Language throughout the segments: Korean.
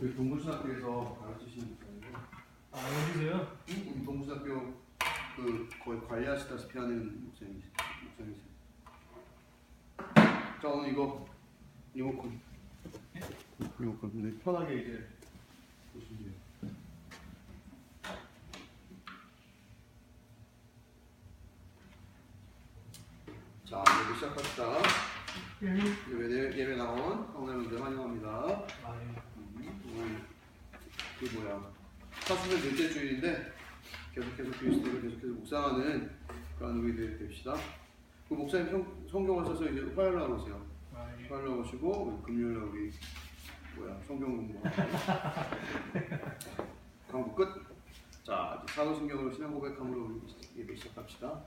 여기 동부신학교에서 가르치시는 목사님이고. 아, 여기서요? 우리 동부신학교 그 거의 관리하시다시피 하는 목사님이세요. 자, 오늘 이거 리모컨 편하게 이제 보시면 돼요. 자, 이제 시작합시다. 예배 나온 강남분들 환영합니다. 아, 예. 오늘 그 사순절 넷째 주일인데 계속해서 그리스도를 계속해서 묵상하는 그런 우리들 됩시다. 그 목사님 성경을 써서 이제 화요일 날 오세요. 아, 예. 화요일 날 오시고 금요일 날 우리 성경 공부하고 광고 끝. 자, 사도신경으로 신앙 고백함으로 우리 예배 시작합시다.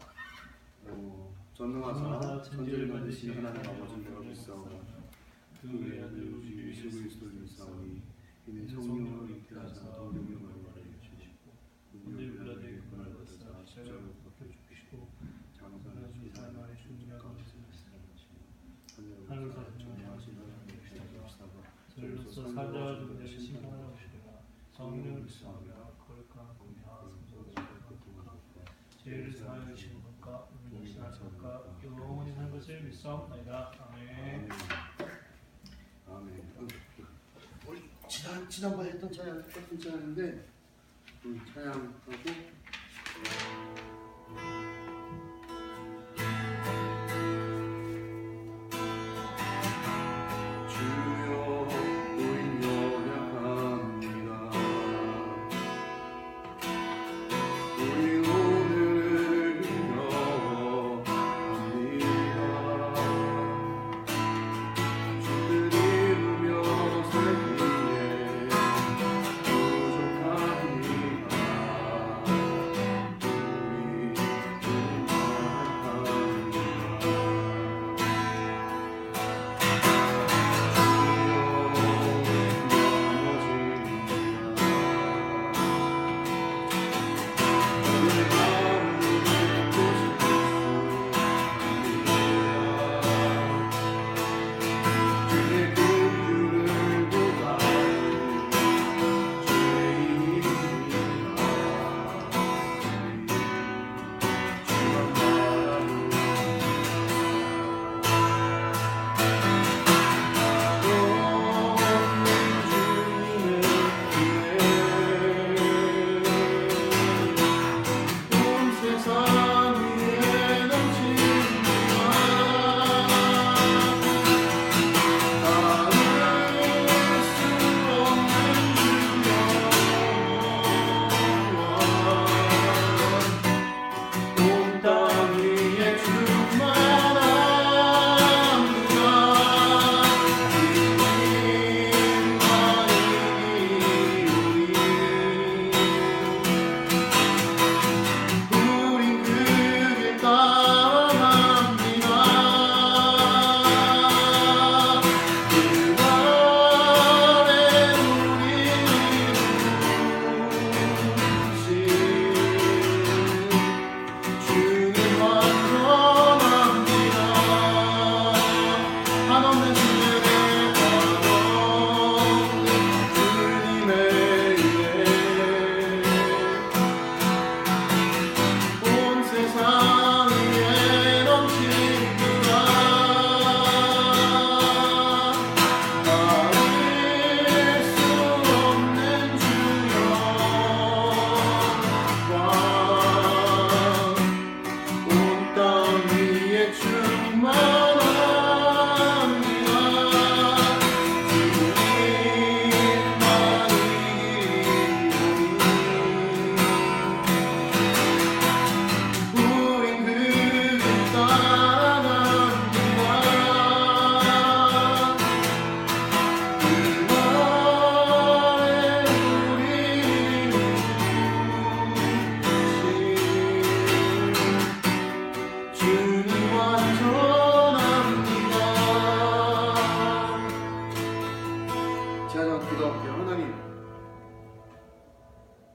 전능하사 천지를 만드신 하나님 아버지 내가 믿사오나 그의 아들 우리 예수 그리스도를 믿사오니 이는 성령으로 잉태하사 동정녀 마리아를 주시고 은혜를 받으려 권을 받으사 십자가로 박혀 죽으시고 장사를 주사 말에 죽는 가운데서 하늘에서 전능하신 하나님의 주시다가 저희로서 살자와 죽는 심판하러 오시리라. 성령을 믿사오나 거룩한 공의와 성소를 죄를 사하여 주시는 것과 우리 신하셨과 영원히 산 것을 믿사옵나이다. 아멘. 아멘. 우리 지난번에 했던 찬양 똑같은 찬양인데 우리 찬양하고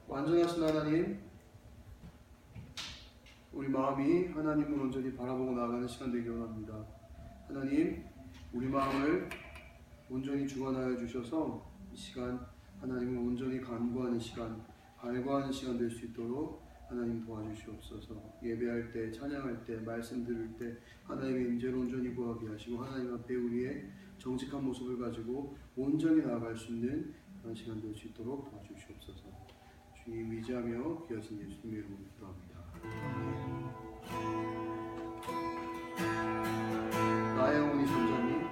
완전하신 하나님, 우리 마음이 하나님을 온전히 바라보고 나아가는 시간 되기 원합니다. 하나님, 우리 마음을 온전히 주관하여 주셔서 이 시간 하나님을 온전히 간구하는 시간, 발과하는 시간 될 수 있도록 하나님 도와주시옵소서. 예배할 때, 찬양할 때, 말씀 들을 때 하나님의 임재를 온전히 구하게 하시고 하나님 앞에 우리의 정직한 모습을 가지고 온전히 나아갈 수 있는 그런 시간 될 수 있도록 도와주시옵소서. 주님 위지하며 귀하신 예수님의 이름으로 기도합니다. 나의 영혼이 잠잠히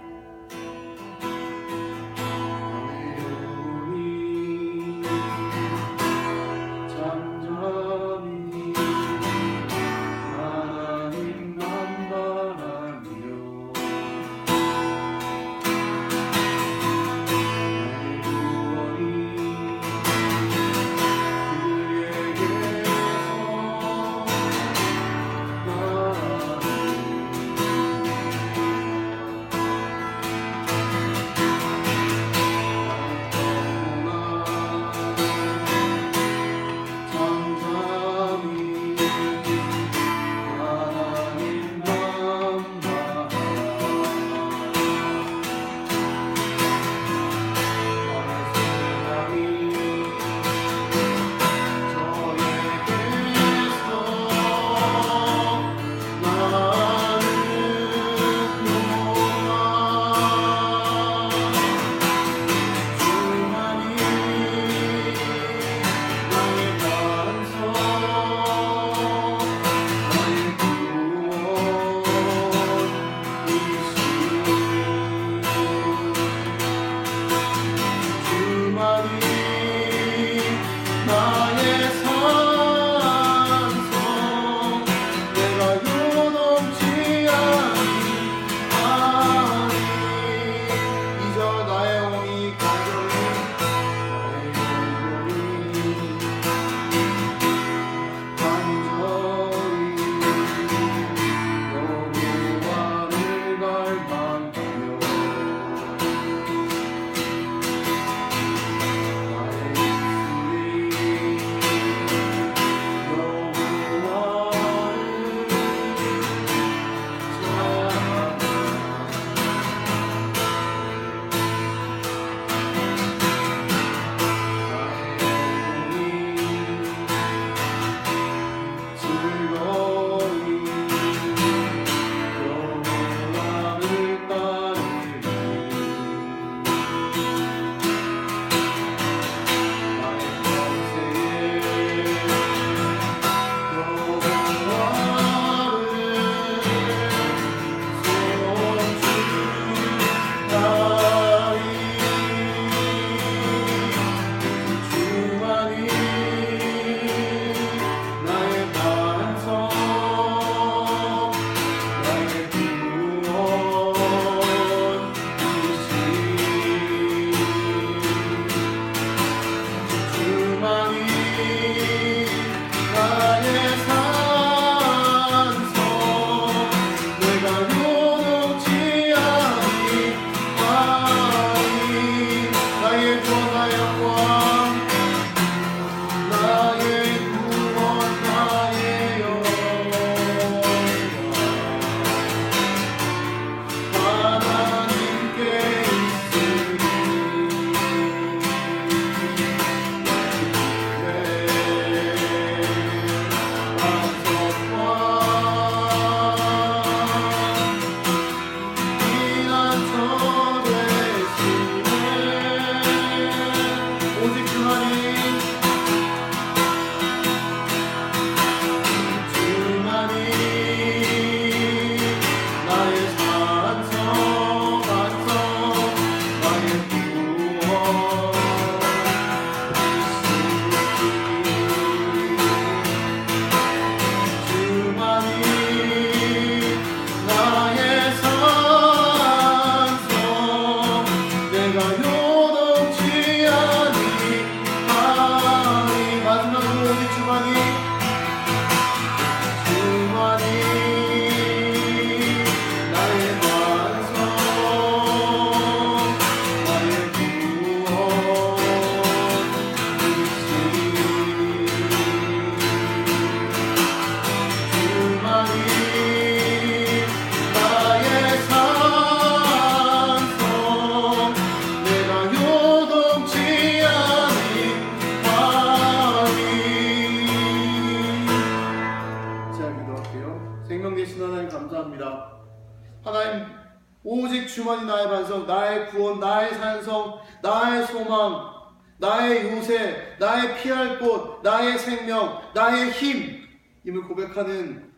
오직 주만이 나의 반석, 나의 구원, 나의 산성, 나의 소망, 나의 요새, 나의 피할 곳, 나의 생명, 나의 힘임을 고백하는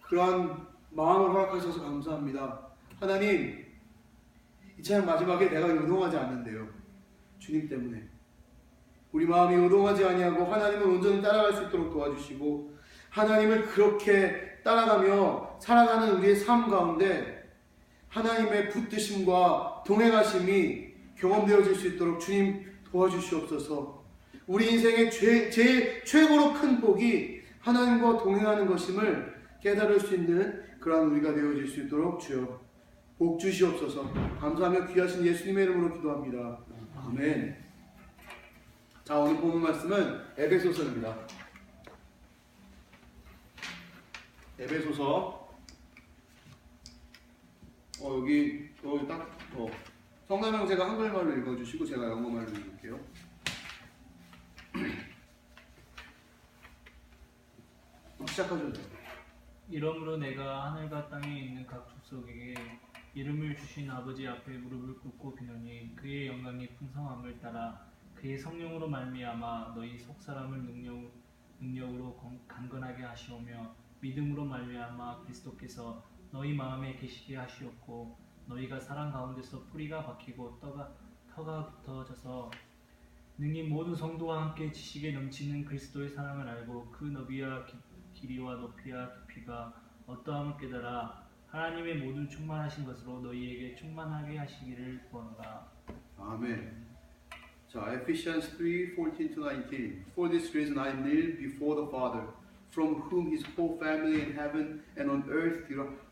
그러한 마음을 허락하셔서 감사합니다. 하나님, 이 찬양 마지막에 내가 요동하지 않는데요. 주님 때문에 우리 마음이 요동하지 아니하고 하나님을 온전히 따라갈 수 있도록 도와주시고 하나님을 그렇게 따라가며 살아가는 우리의 삶 가운데 하나님의 붙드심과 동행하심이 경험되어질 수 있도록 주님 도와주시옵소서. 우리 인생의 제일 최고로 큰 복이 하나님과 동행하는 것임을 깨달을 수 있는 그러한 우리가 되어질 수 있도록 주여 복 주시옵소서. 감사하며 귀하신 예수님의 이름으로 기도합니다. 아멘. 자, 오늘 본문 말씀은 에베소서입니다. 에베소서 여기 딱 성남 형제가 한글말로 읽어주시고 제가 영어말로 읽을게요. 시작하셔도 돼요. 이러므로 내가 하늘과 땅에 있는 각 족속에게 이름을 주신 아버지 앞에 무릎을 꿇고 비노니 그의 영광의 풍성함을 따라 그의 성령으로 말미암아 너희 속사람을 능력으로 강건하게 하시오며 믿음으로 말미암아 그리스도께서 너희 마음에 계시게 하시었고 너희가 사랑 가운데서 뿌리가 박히고 터가 붙어져서 능히 모든 성도와 함께 지식에 넘치는 그리스도의 사랑을 알고 그 너비와 길이와 높이와 깊이가 어떠함을 깨달아 하나님의 모든 충만하신 것으로 너희에게 충만하게 하시기를 구하노라. 아멘. 자, Ephesians 3:14-19. For this reason I kneel before the Father, from whom his whole family in heaven and on earth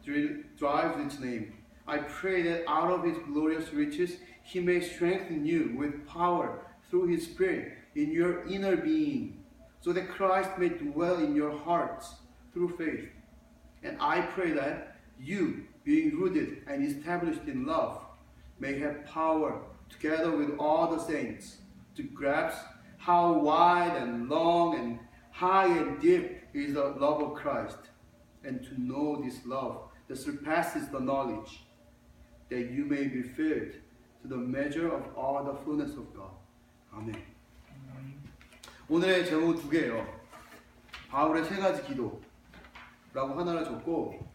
derives its name. I pray that out of his glorious riches he may strengthen you with power through his Spirit in your inner being, so that Christ may dwell in your hearts through faith. And I pray that you, being rooted and established in love, may have power, together with all the saints, to grasp how wide and long and high and deep is the love of Christ, and to know this love that surpasses the knowledge, that you may be filled to the measure of all the fullness of God. 아멘. 오늘의 제목 두 개예요. 바울의 세 가지 기도라고 하나를 줬고,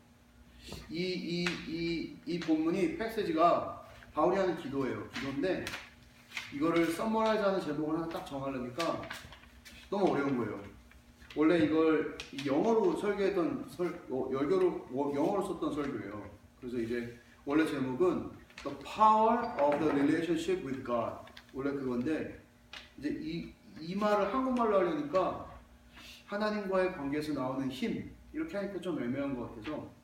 이 본문이 패시지가 바울이 하는 기도인데 이거를 서머라이즈하는 제목을 하나 딱 정하려니까 너무 어려운 거예요. 원래 이걸 영어로 설계했던 영어로 썼던 설교예요. 그래서 이제 원래 제목은 The Power of the Relationship with God. 원래 그건데 이제 이 말을 한국말로 하려니까 하나님과의 관계에서 나오는 힘 이렇게 하니까 좀 애매한 것 같아서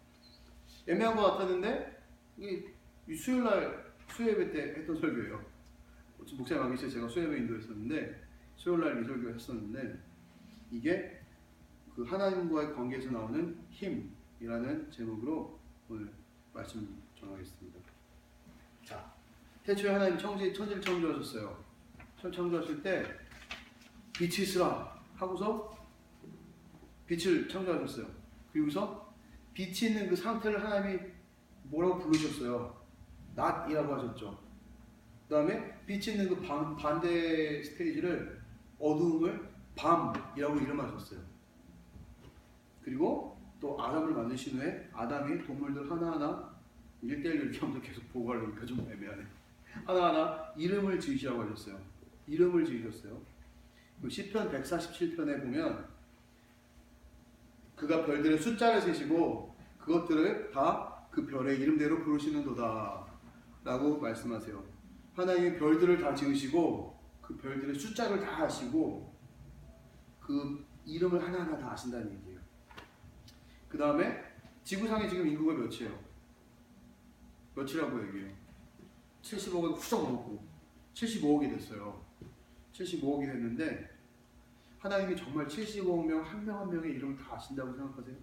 애매한 것 같았는데 이 수요일날 수요예배 때 했던 설교예요. 목사님 안 계실 때 제가 수요예배 인도했었는데 수요일날 이 설교 했었는데 이게 그 하나님과의 관계에서 나오는 힘이라는 제목으로 오늘 말씀 전하겠습니다. 자, 태초에 하나님 천지를 창조하셨어요. 창조하실 때 빛이 있으라 하고서 빛을 창조하셨어요. 그리고서 빛이 있는 그 상태를 하나님이 뭐라고 부르셨어요? 낮이라고 하셨죠. 그 다음에 빛이 있는 그 반대 스테이지를 어두움을 밤이라고 이름하셨어요. 그리고 또 아담을 만드신 후에 아담이 동물들 하나하나 1대1 이렇게 하면서 계속 보고 하려니까 좀 애매하네. 하나하나 이름을 지으시라고 하셨어요. 이름을 지으셨어요. 시편 147편에 보면 그가 별들의 숫자를 세시고 그것들을 다 그 별의 이름대로 부르시는도다 라고 말씀하세요. 하나님이 별들을 다 지으시고 그 별들의 숫자를 다 아시고 그 이름을 하나하나 다 아신다는 얘기예요. 그 다음에 지구상에 지금 인구가 몇이에요? 몇이라고 얘기해요? 70억을 훌쩍 넘었고 75억이 됐어요. 75억이 됐는데 하나님이 정말 75억 명 한 명 한 명의 이름을 다 아신다고 생각하세요?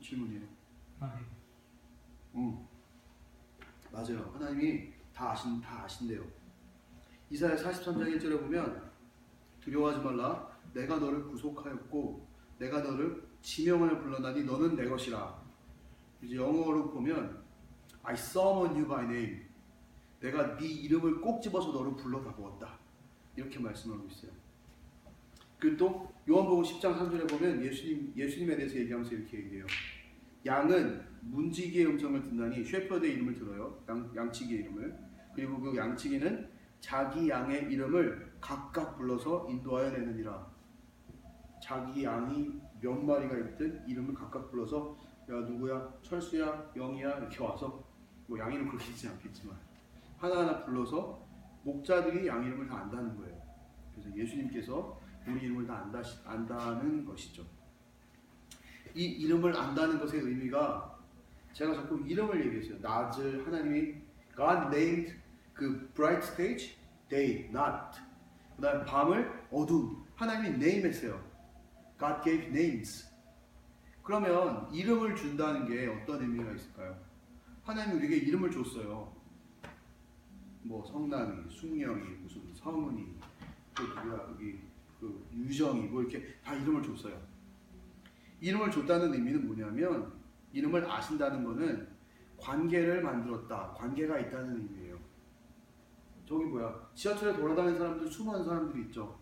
질문이에요. 맞아요. 하나님이 다 아신대요. 이사야 43장 1절에 보면 두려워하지 말라. 내가 너를 구속하였고 내가 너를 지명하여 불러나니 너는 내 것이라. 이제 영어로 보면 I summon you by name. 내가 네 이름을 꼭 집어서 너를 불러다 보았다. 이렇게 말씀하고 있어요. 그리고 또 요한복음 10장 3절에 보면 예수님에 대해서 얘기하면서 이렇게 얘기해요. 양은 문지기의 음성을 듣나니 셰퍼드의 이름을 들어요. 양치기의 이름을. 그리고 그 양치기는 자기 양의 이름을 각각 불러서 인도하여 내느니라. 자기 양이 몇 마리가 있든 이름을 각각 불러서 야 누구야? 철수야? 영이야? 이렇게 와서 뭐 양 이름 그렇게 있지 않겠지만 하나하나 불러서 목자들이 양 이름을 다 안다는 거예요. 그래서 예수님께서 우리 이름을 다 안다는 것이죠. 이 이름을 안다는 것의 의미가 제가 자꾸 이름을 얘기했어요. 낮을 하나님이 God named 그 bright stage, day, night. 그 다음에 밤을 어둠. 하나님이 name 했어요. God gave names. 그러면 이름을 준다는 게 어떤 의미가 있을까요? 하나님이 우리에게 이름을 줬어요. 뭐 성남이, 숙령이, 무슨 성은이, 또 누구야 여기 그 유정이 뭐 이렇게 다 이름을 줬어요. 이름을 줬다는 의미는 뭐냐면 이름을 아신다는 거는 관계를 만들었다. 관계가 있다는 의미예요. 저기 뭐야 지하철에 돌아다니는 사람들 수많은 사람들이 있죠.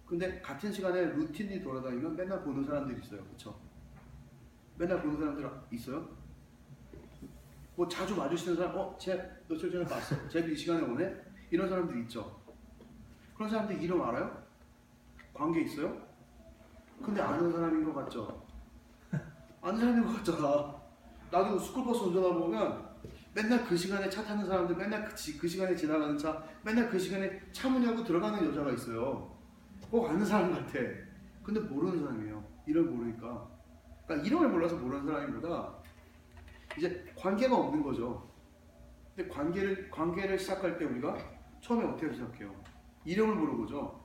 근데 같은 시간에 루틴이 돌아다니면 맨날 보는 사람들이 있어요. 그렇죠? 맨날 보는 사람들 있어요? 뭐 자주 마주치는 사람, 쟤 며칠 전에 봤어. 쟤도 이 시간에 오네? 이런 사람들이 있죠. 그런 사람들 이름 알아요? 관계 있어요? 근데 아는 사람인 것 같죠? 아는 사람인 것 같잖아. 나도 스쿨버스 운전하고 보면 맨날 그 시간에 차 타는 사람들, 맨날 그 시간에 지나가는 차, 맨날 그 시간에 차 문 열고 들어가는 여자가 있어요. 꼭 아는 사람 같아. 근데 모르는 사람이에요. 이름을 모르니까. 그러니까 이름을 몰라서 모르는 사람보다 이제 관계가 없는 거죠. 근데 관계를 시작할 때 우리가 처음에 어떻게 시작해요? 이름을 물어보죠.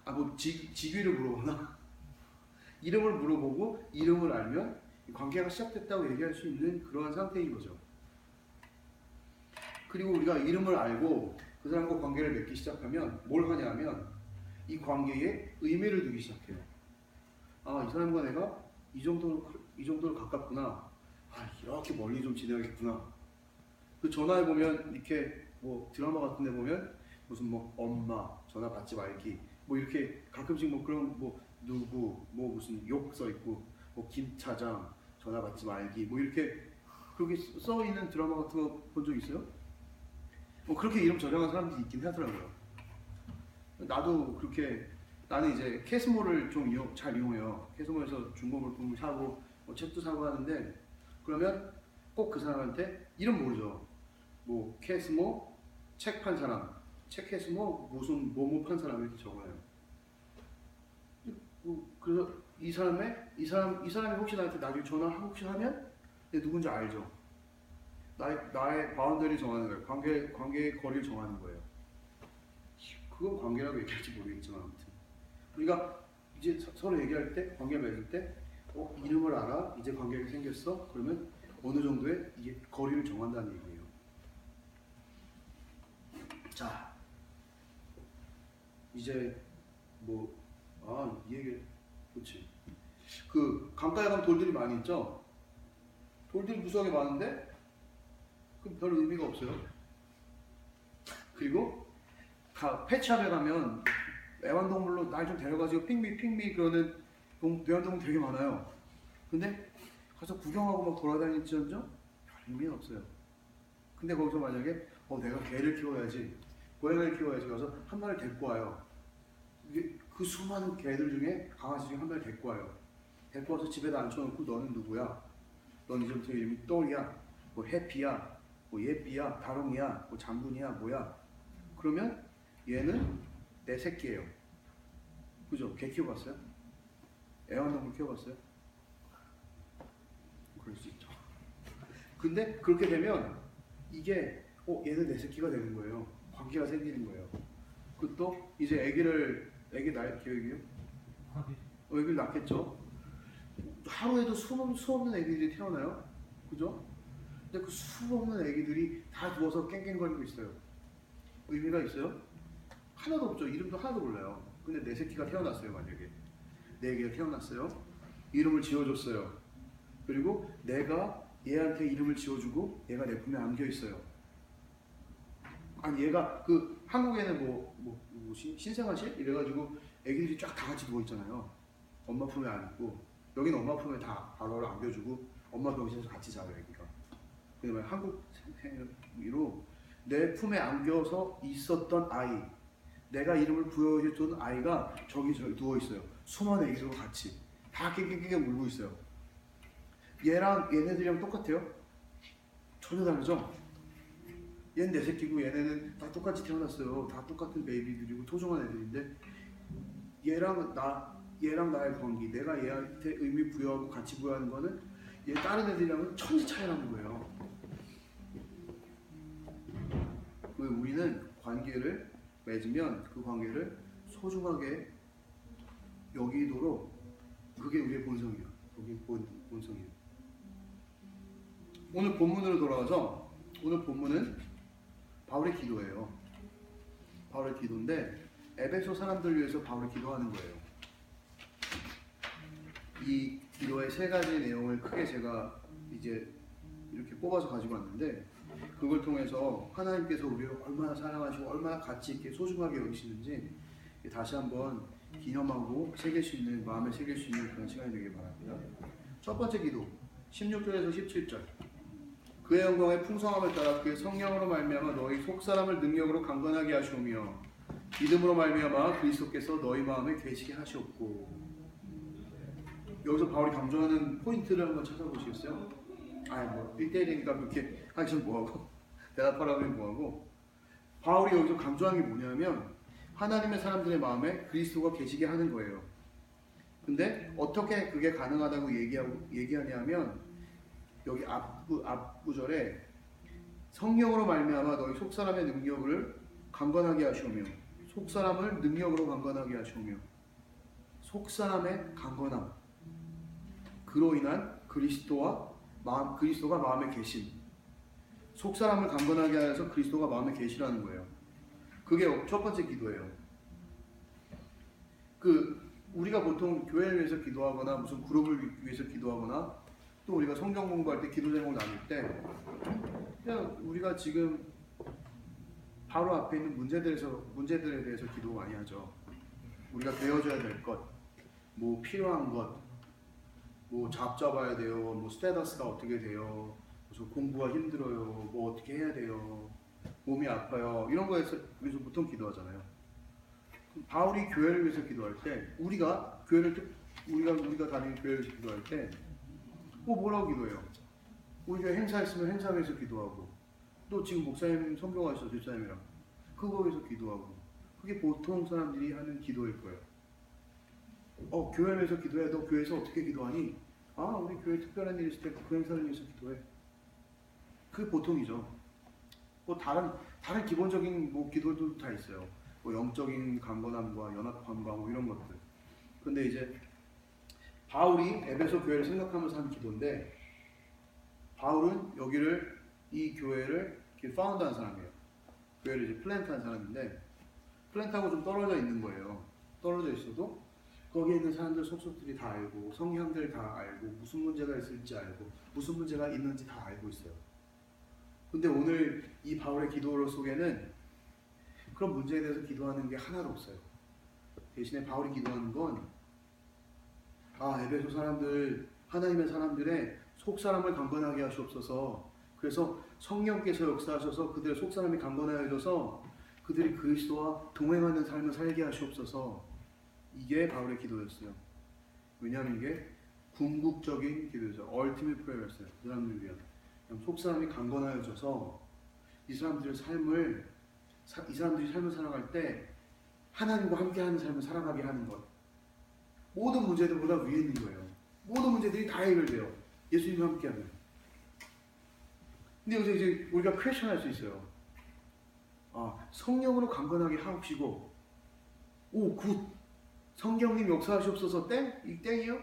뭐 직위를 물어보나? 이름을 물어보고 이름을 알면 관계가 시작됐다고 얘기할 수 있는 그러한 상태인 거죠. 그리고 우리가 이름을 알고 그 사람과 관계를 맺기 시작하면 뭘 하냐 하면 이 관계에 의미를 두기 시작해요. 아, 이 사람과 내가 이 정도로 가깝구나. 아, 이렇게 멀리 좀 지내야겠구나. 그 전화해 보면 이렇게 뭐 드라마 같은 데 보면 무슨 뭐 엄마 전화 받지 말기 뭐 이렇게 가끔씩 뭐 그런 뭐 누구 뭐 무슨 욕 써 있고 뭐 김 차장 전화 받지 말기 뭐 이렇게 그렇게 써 있는 드라마 같은 거 본 적 있어요? 뭐 그렇게 이름 저장한 사람들이 있긴 하더라고요. 나도 그렇게 나는 이제 캐스모를 좀 잘 이용해요. 캐스모에서 중고물품을 사고 뭐 책도 사고 하는데 그러면 꼭 그 사람한테 이름 모르죠. 뭐 캐스모 책 판 사람, 책 캐스모 무슨 뭐뭐 판 사람 이렇게 적어요. 그래서 이 사람이 혹시 나한테 나중에 전화 혹시 하면 내가 누군지 알죠. 나의 바운더리 정하는 거예요. 관계의 거리를 정하는 거예요. 그건 관계라고 얘기할지 모르겠지만 아무튼 우리가 이제 서로 얘기할 때 관계 맺을 때 이름을 알아 이제 관계가 생겼어 그러면 어느 정도의 이게 거리를 정한다는 얘기예요. 자 이제 이 얘기 그렇지. 그 강가에 가면 돌들이 많이 있죠. 돌들이 무수하게 많은데 그 별 의미가 없어요. 그리고 다 펫샵에 가면 애완동물로 날 좀 데려가지고 핑미 그러는 애완동물 되게 많아요. 근데 가서 구경하고 막 돌아다니지언정 별 의미는 없어요. 근데 거기서 만약에 내가 개를 키워야지 고양이를 키워야지 가서 한 마리 데리고 와요. 그 수많은 개들 중에 강아지 중에 한 마리 데리고 와요. 데리고 와서 집에다 앉혀놓고 너는 누구야? 넌 이제부터 이름이 똘이야 뭐 해피야 뭐 예삐야 다롱이야 뭐 장군이야 뭐야 그러면 얘는 내 새끼예요. 그죠? 개 키워봤어요? 애완동물 키워봤어요? 그럴 수 있죠. 근데 그렇게 되면 이게 얘는 내 새끼가 되는 거예요. 관계가 생기는 거예요. 그것도 이제 애기 낳을 계획이에요? 애기를 낳겠죠? 하루에도 수 없는 애기들이 태어나요. 그죠? 근데 그 수 없는 애기들이 다 누워서 깽깽거리고 있어요. 의미가 있어요? 하나도 없죠. 이름도 하나도 몰라요. 근데 내 새끼가 태어났어요. 만약에 내 애기가 태어났어요. 이름을 지어줬어요. 그리고 내가 얘한테 이름을 지어주고 얘가 내 품에 안겨 있어요. 아니 얘가 그 한국에는 신생아실 이래가지고 애기들이 쫙 다 같이 누워 있잖아요. 엄마 품에 안고 여기는 엄마 품에 다 바로 안겨주고 엄마 병실에서 같이 자요 애기가. 그다음에 한국 생으로 내 품에 안겨서 있었던 아이, 내가 이름을 부여해줬던 아이가 저기 누워 있어요. 수많은 애기들과 같이 다 깨깨깨 울고 있어요. 얘랑 얘네들이랑 똑같아요? 전혀 다르죠? 얘는 내 새끼고 얘네는 다 똑같이 태어났어요. 다 똑같은 베이비들이고 소중한 애들인데 얘랑 나의 관계, 내가 얘한테 의미 부여하고 같이 부여하는 거는 얘 다른 애들이랑은 천지 차이 나는 거예요. 우리는 관계를 맺으면 그 관계를 소중하게 여기도록 그게 우리의 본성이에요. 그게 본성이에요. 오늘 본문으로 돌아가서 오늘 본문은 바울의 기도예요. 바울의 기도인데 에베소 사람들을 위해서 바울이 기도하는 거예요. 이 기도의 세 가지 내용을 크게 제가 이제 이렇게 뽑아서 가지고 왔는데 그걸 통해서 하나님께서 우리를 얼마나 사랑하시고 얼마나 가치 있게 소중하게 여기시는지 다시 한번 기념하고 새길 수 있는, 마음에 새길 수 있는 그런 시간이 되길 바랍니다. 첫 번째 기도 16절에서 17절. 그의 영광의 풍성함을 따라 그의 성령으로 말미암아 너희 속사람을 능력으로 강건하게 하시오며 믿음으로 말미암아 그리스도께서 너희 마음에 계시게 하시옵고. 여기서 바울이 강조하는 포인트를 한번 찾아보시겠어요? 아니 1대1이니까 그렇게 하기 전 뭐하고 대답하라고 하면 뭐하고. 바울이 여기서 강조한 게 뭐냐면 하나님의 사람들의 마음에 그리스도가 계시게 하는 거예요. 근데 어떻게 그게 가능하다고 얘기하냐면 여기 앞구절에 성령으로 말미암아 너희 속사람의 능력을 강건하게 하시오며, 속사람을 능력으로 강건하게 하시오며, 속사람의 강건함, 그로 인한 그리스도가 마음에 계심, 속사람을 강건하게 하여서 그리스도가 마음에 계시라는 거예요. 그게 첫 번째 기도예요. 우리가 보통 교회를 위해서 기도하거나 무슨 그룹을 위해서 기도하거나 또 우리가 성경 공부할 때 기도 제목을 나눌 때 그냥 우리가 지금 바로 앞에 있는 문제들에 대해서 기도 많이 하죠. 우리가 배워줘야 될 것, 뭐 필요한 것, 뭐 잡아야 돼요, 뭐 스테이터스가 어떻게 돼요, 무슨 공부가 힘들어요, 뭐 어떻게 해야 돼요, 몸이 아파요, 이런 거에서 우리가 보통 기도하잖아요. 바울이 교회를 위해서 기도할 때 우리가 다니는 교회를 위해서 기도할 때 뭐라고 기도해요? 우리 교회 행사 있으면 행사 위해서 기도하고, 또 지금 목사님 성경하셔서 집사님이랑 그거 위해서 기도하고, 그게 보통 사람들이 하는 기도일 거예요. 교회를 위해서 기도해. 너 교회에서 어떻게 기도하니? 우리 교회 특별한 일 있을 때 그 행사를 위해서 기도해. 그게 보통이죠. 다른 기본적인 기도들도 다 있어요. 영적인 강건함과 연합함과 이런 것들. 근데 이제 바울이 에베소 교회를 생각하면서 한 기도인데, 바울은 이 교회를 파운드한 사람이에요. 교회를 이제 플랜트한 사람인데, 플랜트하고 좀 떨어져 있는 거예요. 떨어져 있어도 거기에 있는 사람들 속속들이 다 알고, 성향들 다 알고, 무슨 문제가 있을지 알고, 무슨 문제가 있는지 다 알고 있어요. 근데 오늘 이 바울의 기도 속에는 그런 문제에 대해서 기도하는 게 하나도 없어요. 대신에 바울이 기도하는 건 에베소 사람들, 하나님의 사람들의 속사람을 강건하게 하시옵소서. 그래서 성령께서 역사하셔서 그들의 속사람이 강건하여져서 그들이 그리스도와 동행하는 삶을 살게 하시옵소서. 이게 바울의 기도였어요. 왜냐하면 이게 궁극적인 기도였어요. Ultimate Prayer였어요. 그 사람들을 위한. 속사람이 강건하여져서 이 사람들이 삶을 살아갈 때 하나님과 함께하는 삶을 살아가게 하는 것. 모든 문제들보다 위에 있는 거예요. 모든 문제들이 다 해결돼요. 예수님과 함께하면. 근데 여기서 이제 우리가 퀘션할 수 있어요. 성령으로 강건하게 하옵시고, 굿. 성경님 역사하시옵소서 땡? 이 땡이요?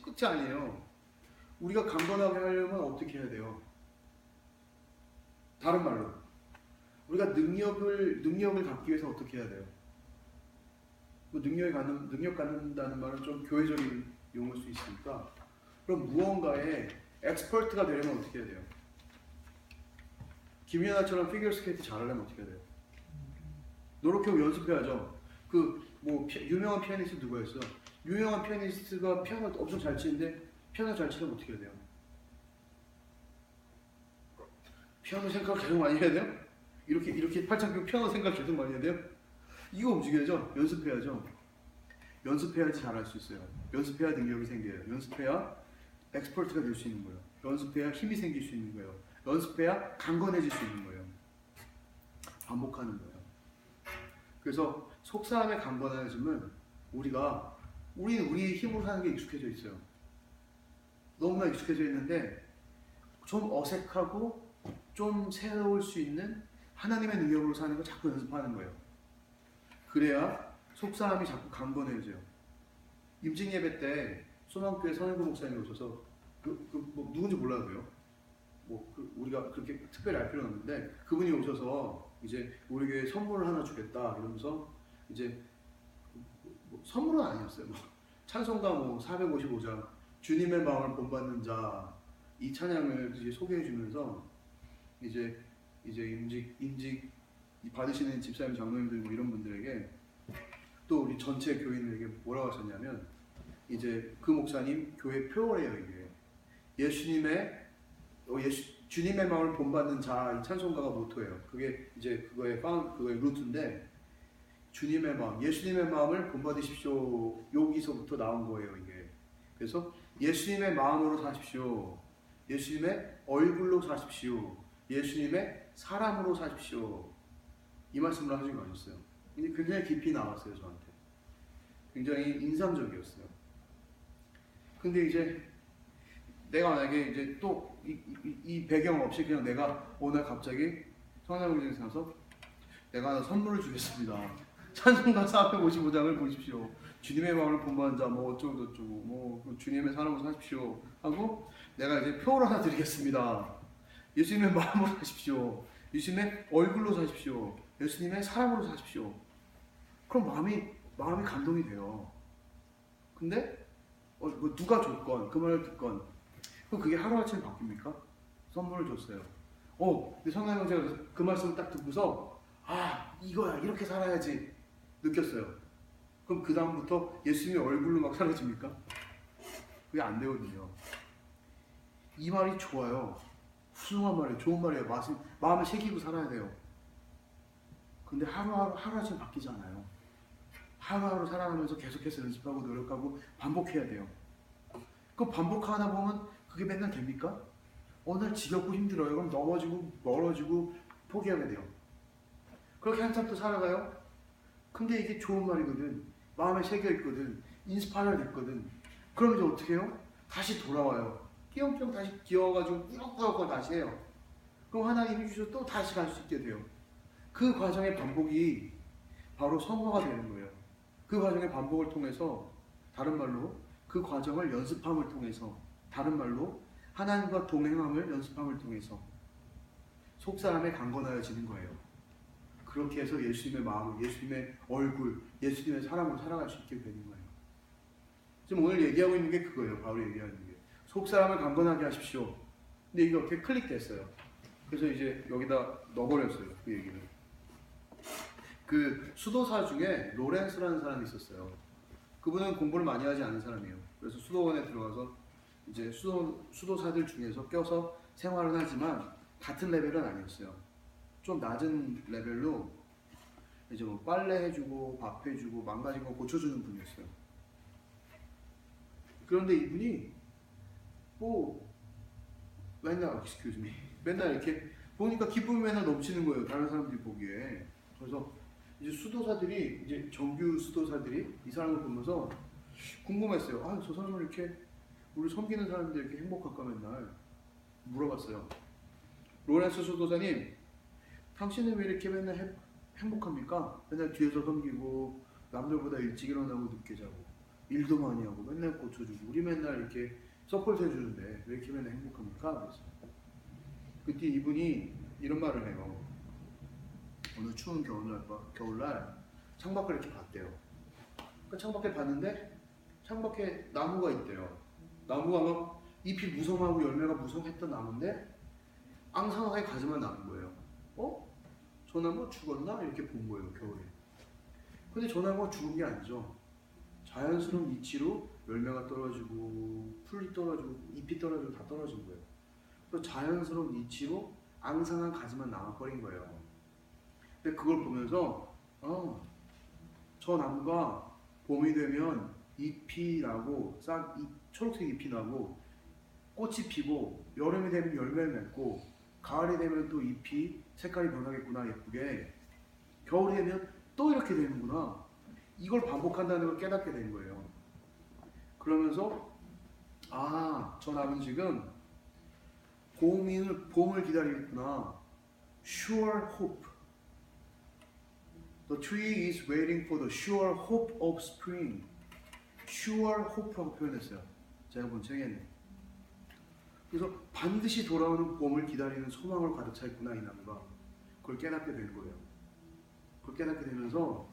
끝이 아니에요. 우리가 강건하게 하려면 어떻게 해야 돼요? 다른 말로 우리가 능력을 갖기 위해서 어떻게 해야 돼요? 능력 갖는다는 말은 좀 교회적인 용어일 수 있으니까, 그럼 무언가에 엑스퍼트가 되려면 어떻게 해야 돼요? 김연아처럼 피겨 스케이트 잘하려면 어떻게 해야 돼요? 노력하고 연습해야죠. 그 뭐 유명한 피아니스트 누가 있어? 유명한 피아니스트가 피아노 엄청 잘 치는데 피아노 잘 치려면 어떻게 해야 돼요? 피아노 생각 계속 많이 해야 돼요? 이렇게 팔짱 끼고 피아노 생각 계속 많이 해야 돼요? 이거 움직여야죠. 연습해야죠. 연습해야지 잘할 수 있어요. 연습해야 능력이 생겨요. 연습해야 엑스퍼트가 될 수 있는 거예요. 연습해야 힘이 생길 수 있는 거예요. 연습해야 강건해질 수 있는 거예요. 반복하는 거예요. 그래서 속사람의 강건해짐은 우리는 우리 힘으로 사는 게 익숙해져 있어요. 너무나 익숙해져 있는데 좀 어색하고 좀 새로울 수 있는 하나님의 능력으로 사는 걸 자꾸 연습하는 거예요. 그래야 속사람이 자꾸 강건해져요. 임직 예배 때 소망교회 선영구 목사님이 오셔서 뭐 누군지 몰라도요. 우리가 그렇게 특별히 알 필요는 없는데 그분이 오셔서 이제 우리 교회에 선물을 하나 주겠다 이러면서 이제 뭐 선물은 아니었어요. 찬송가 455장 주님의 마음을 본받는 자 이 찬양을 이제 소개해 주면서 이제 임직 받으시는 집사님 장로님들 뭐 이런 분들에게 또 우리 전체 교인들에게 뭐라고 하셨냐면 이제 그 목사님 교회 표어래요. 이게 주님의 마음을 본받는 자 이 찬송가가 모토예요. 그게 이제 그거의 루트인데 주님의 마음, 예수님의 마음을 본받으십시오. 여기서부터 나온 거예요. 이게 그래서 예수님의 마음으로 사십시오. 예수님의 얼굴로 사십시오. 예수님의 사람으로 사십시오. 이 말씀을 하신 거였어요. 근데 굉장히 깊이 나왔어요. 저한테 굉장히 인상적이었어요. 근데 이제 내가 만약에 이제 또 이 배경 없이 그냥 내가 오늘 갑자기 성령님이 생겨서 내가 하나 선물을 주겠습니다. 찬송가 455장을 보십시오. 주님의 마음을 본받는 자 뭐 어쩌고 저쩌고 뭐 주님의 사람으로 사십시오 하고 내가 이제 표를 하나 드리겠습니다. 예수님의 마음으로 사십시오. 예수님의 얼굴로 사십시오. 예수님의 사람으로 사십시오. 그럼 마음이 감동이 돼요. 근데 뭐 누가 줬건 그 말을 듣건 그럼 그게 하루아침에 바뀝니까? 선물을 줬어요. 근데 성령님 제가 그 말씀을 딱 듣고서 이거야 이렇게 살아야지 느꼈어요. 그럼 그 다음부터 예수님의 얼굴로 막 사라집니까? 그게 안 되거든요. 이 말이 좋아요. 훌륭한 말이에요. 좋은 말이에요. 마음을 새기고 살아야 돼요. 근데 하루아침에 바뀌지 않아요. 하루하루 살아가면서 계속해서 연습하고 노력하고 반복해야 돼요. 그 반복하다 보면 그게 맨날 됩니까? 어느 날 지겹고 힘들어요. 그럼 넘어지고 멀어지고 포기하게 돼요. 그렇게 한참 또 살아가요. 근데 이게 좋은 말이거든. 마음에 새겨있거든. 인스파이어 됐거든. 그럼 이제 어떻게 해요? 다시 돌아와요. 띄엄띄엄 다시 기어가지고 꾸역꾸역 다시 해요. 그럼 하나님이 주셔서 또 다시 갈 수 있게 돼요. 그 과정의 반복이 바로 성화가 되는 거예요. 그 과정의 반복을 통해서 다른 말로 그 과정을 연습함을 통해서 다른 말로 하나님과 동행함을 연습함을 통해서 속사람에 강건하여지는 거예요. 그렇게 해서 예수님의 마음, 예수님의 얼굴, 예수님의 사람으로 살아갈 수 있게 되는 거예요. 지금 오늘 얘기하고 있는 게 그거예요. 바로 얘기하는 게 속사람을 강건하게 하십시오. 근데 이게 어떻게 클릭됐어요. 그래서 이제 여기다 넣어버렸어요. 그 얘기를. 그 수도사 중에 로렌스라는 사람이 있었어요. 그분은 공부를 많이 하지 않은 사람이에요. 그래서 수도원에 들어가서 이제 수도사들 중에서 껴서 생활은 하지만 같은 레벨은 아니었어요. 좀 낮은 레벨로 이제 뭐 빨래 해주고 밥 해주고 망가진 거 고쳐주는 분이었어요. 그런데 이분이 맨날 이렇게 보니까 기쁨이 맨날 넘치는 거예요. 다른 사람들이 보기에. 그래서 이제 수도사들이 이제 정규 수도사들이 이 사람을 보면서 궁금했어요. 저 사람을 이렇게 우리 섬기는 사람들 이렇게 행복할까 맨날 물어봤어요. 로렌스 수도사님, 당신은 왜 이렇게 맨날 행복합니까? 맨날 뒤에서 섬기고 남들보다 일찍 일어나고 늦게 자고 일도 많이 하고 맨날 고쳐주고 우리 맨날 이렇게 서포트 해주는데 왜 이렇게 맨날 행복합니까? 그래서 그때 이분이 이런 말을 해요. 어느 추운 겨울날 창밖을 이렇게 봤대요. 그 창밖에 봤는데 창밖에 나무가 있대요. 나무가 막 잎이 무성하고 열매가 무성했던 나무인데 앙상하게 가지만 남은 거예요. 저 나무가 죽었나? 이렇게 본 거예요, 겨울에. 근데 저 나무가 죽은 게 아니죠. 자연스러운 이치로 열매가 떨어지고 풀이 떨어지고 잎이 떨어지고 다 떨어진 거예요. 또 자연스러운 이치로 앙상한 가지만 남아버린 거예요. 근데 그걸 보면서 저 나무가 봄이 되면 잎이 나고 초록색 잎이 나고 꽃이 피고 여름이 되면 열매를 맺고 가을이 되면 또 잎이 색깔이 변하겠구나 예쁘게 겨울이 되면 또 이렇게 되는구나 이걸 반복한다는 걸 깨닫게 된 거예요. 그러면서 저 나무는 지금 봄을 기다리겠구나. Sure hope. The tree is waiting for the sure hope of spring. Sure hope라고 표현했어요. 제가 본 책에는. 그래서 반드시 돌아오는 봄을 기다리는 소망을 가득 차 있구나 이 나무가. 그걸 깨닫게 된 거예요. 그걸 깨닫게 되면서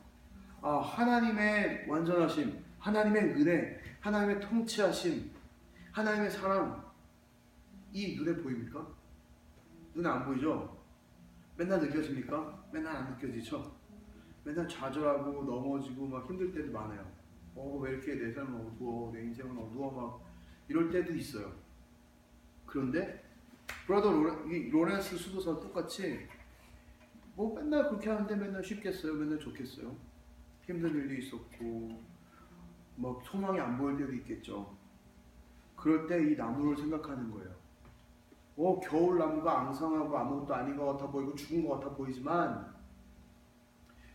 하나님의 완전하심, 하나님의 은혜, 하나님의 통치하심, 하나님의 사랑 이 눈에 보입니까? 눈에 안 보이죠? 맨날 느껴집니까? 맨날 안 느껴지죠? 맨날 좌절하고 넘어지고 막 힘들 때도 많아요. 왜 이렇게 내 삶은 어두워, 내 인생은 어두워 막 이럴 때도 있어요. 그런데 브라더 로렌스 수도사 똑같이 맨날 그렇게 하는데 맨날 쉽겠어요? 맨날 좋겠어요? 힘든 일도 있었고 막 소망이 안 보일 때도 있겠죠. 그럴 때 이 나무를 생각하는 거예요. 겨울 나무가 앙상하고 아무것도 아닌 것 같아 보이고 죽은 것 같아 보이지만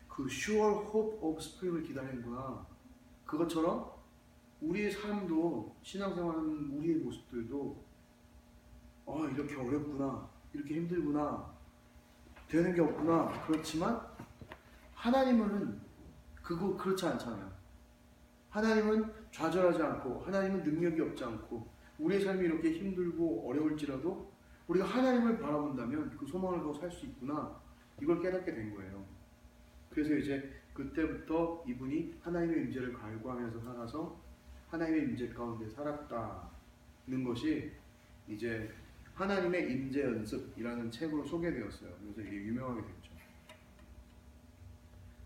그 sure hope of spring을 기다리는구나. 그것처럼 우리의 삶도 신앙생활하는 우리의 모습들도 이렇게 어렵구나, 이렇게 힘들구나, 되는 게 없구나. 그렇지만 하나님은 그렇지 않잖아요. 하나님은 좌절하지 않고 하나님은 능력이 없지 않고 우리의 삶이 이렇게 힘들고 어려울지라도 우리가 하나님을 바라본다면 그 소망을 두고 살 수 있구나. 이걸 깨닫게 된 거예요. 그래서 이제 그때부터 이분이 하나님의 임재를 갈구하면서 살아서 하나님의 임재 가운데 살았다는 것이 이제 하나님의 임재 연습이라는 책으로 소개되었어요. 그래서 이게 유명하게 됐죠.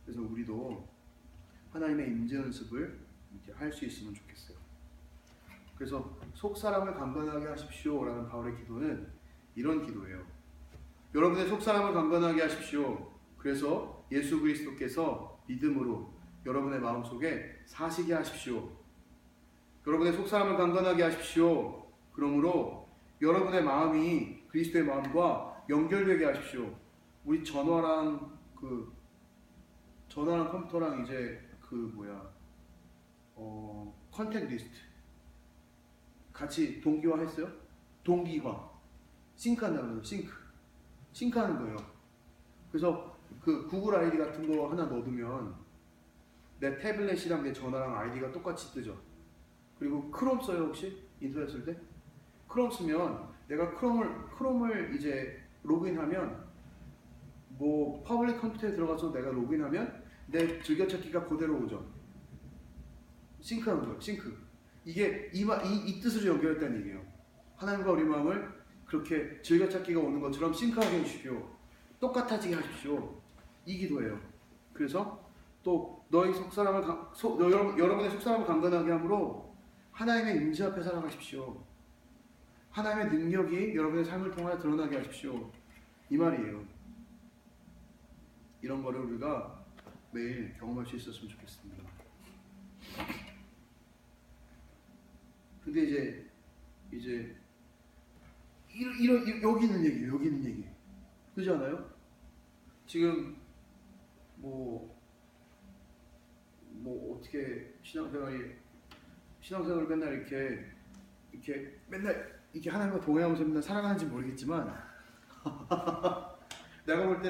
그래서 우리도 하나님의 임재 연습을 이제 할 수 있으면 좋겠어요. 그래서 속 사람을 강건하게 하십시오라는 바울의 기도는 이런 기도예요. 여러분의 속 사람을 강건하게 하십시오. 그래서 예수 그리스도께서 믿음으로 여러분의 마음속에 사시게 하십시오. 여러분의 속 사람을 강건하게 하십시오. 그러므로 여러분의 마음이 그리스도의 마음과 연결되게 하십시오. 우리 전화랑 컴퓨터랑 이제 컨택 리스트 같이 동기화 했어요? 동기화 싱크한다는 거예요. 싱크하는 거예요. 그래서 그 구글 아이디 같은 거 하나 넣어두면 내 태블릿이랑 내 전화랑 아이디가 똑같이 뜨죠. 그리고 크롬 써요 혹시? 인터넷 쓸 때? 크롬 쓰면 내가 크롬을 이제 로그인하면 퍼블릭 컴퓨터에 들어가서 내가 로그인하면 내 즐겨찾기가 그대로 오죠. 싱크하는 거예요. 싱크. 이게 이 뜻으로 연결했다는 얘기예요. 하나님과 우리 마음을 그렇게 즐겨찾기가 오는 것처럼 싱크하게 해주십시오. 똑같아지게 하십시오. 이 기도예요. 그래서 또 여러분의 속 사람을 강건하게 함으로 하나님의 임재 앞에 살아가십시오. 하나님의 능력이 여러분의 삶을 통하여 드러나게 하십시오. 이 말이에요. 이런 거를 우리가 매일 경험할 수 있었으면 좋겠습니다. 근데 이제 여기 있는 얘기 그렇지 않아요? 지금 어떻게 신앙생활을 맨날 이렇게 맨날 이렇게 하나님과 동행하면서 맨날 살아가는지 모르겠지만 내가 볼 때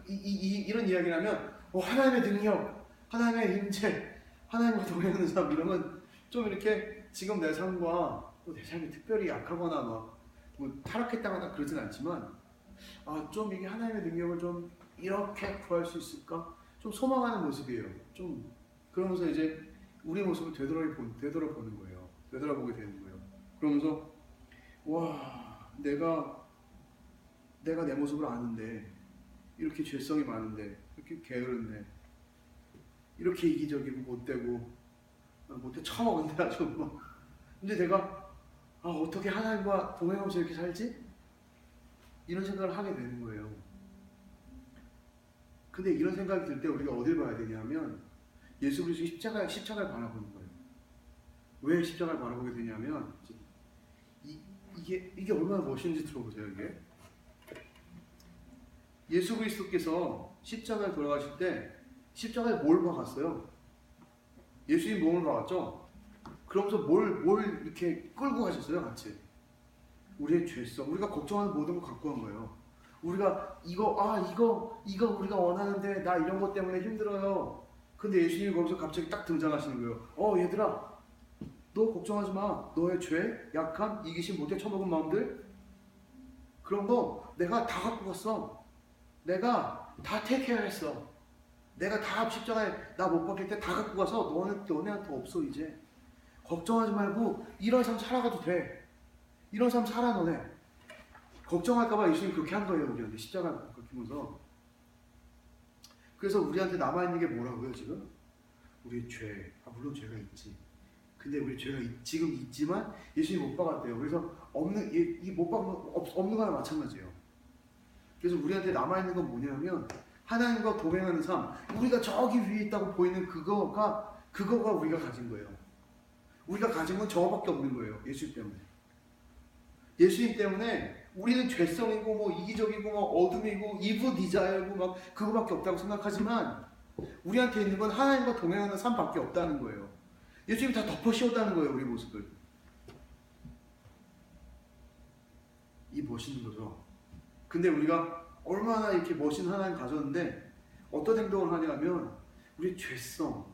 이런 이야기를 하면 하나님의 능력, 하나님의 임재, 하나님과 동행하는 사람 이러면 좀 이렇게 지금 내 삶과 또 내 삶이 특별히 약하거나 타락했다거나 그러진 않지만 좀 이게 하나님의 능력을 좀 이렇게 구할 수 있을까? 좀 소망하는 모습이에요. 좀 그러면서 이제 우리 모습을 되돌아보는 거예요. 되돌아보게 되는 거예요. 그러면서 와, 내가 내 모습을 아는데 이렇게 죄성이 많은데 이렇게 게으른데 이렇게 이기적이고 못되고 못돼 처먹은데 아주 뭐. 근데 내가 어떻게 하나님과 동행하면서 이렇게 살지? 이런 생각을 하게 되는 거예요. 근데 이런 생각이 들 때 우리가 어딜 봐야 되냐면 예수 그리스도의 십자가를 바라보는 거예요. 왜 십자가를 바라보게 되냐면 이게 얼마나 멋있는지 들어보세요. 이게 예수 그리스도께서 십자가에 돌아가실 때 십자가에 뭘 박았어요? 예수님 몸을 박았죠? 그러면서 뭘 이렇게 끌고 가셨어요? 같이 우리의 죄성, 우리가 걱정하는 모든 걸 갖고 간 거예요. 우리가 이거 우리가 원하는데 나 이런 것 때문에 힘들어요. 근데 예수님이 거기서 갑자기 딱 등장하시는 거예요. 얘들아, 너 걱정하지 마. 너의 죄, 약함, 이기심, 못해 처먹은 마음들 그런 거 내가 다 갖고 갔어. 내가 다 택해야했어. 내가 다 십자가에 나 못 박힐 때 다 갖고 가서 너네한테 없어. 이제 걱정하지 말고 이런 삶 살아가도 돼. 이런 삶 살아 너네. 걱정할까봐 예수님 그렇게 한 거예요. 우리한테 십자가 박히면서. 그래서 우리한테 남아있는 게 뭐라고요 지금? 우리의 죄. 물론 죄가 있지. 근데 우리 죄가 지금 있지만 예수님이 못 박았대요. 그래서 못 박는 없는 거나 마찬가지예요. 그래서 우리한테 남아있는 건 뭐냐면 하나님과 동행하는 삶. 우리가 저기 위에 있다고 보이는 그거가 우리가 가진 거예요. 우리가 가진 건 저거밖에 없는 거예요. 예수님 때문에. 예수님 때문에 우리는 죄성이고 뭐 이기적이고 뭐 어둠이고 이브 디자이어고 막 그거밖에 없다고 생각하지만 우리한테 있는 건 하나님과 동행하는 삶밖에 없다는 거예요. 예수님이 다 덮어 씌웠다는 거예요. 우리 모습을. 이 멋있는 거죠. 근데 우리가 얼마나 이렇게 멋있는 하나님 가졌는데 어떤 행동을 하냐면 우리 죄성,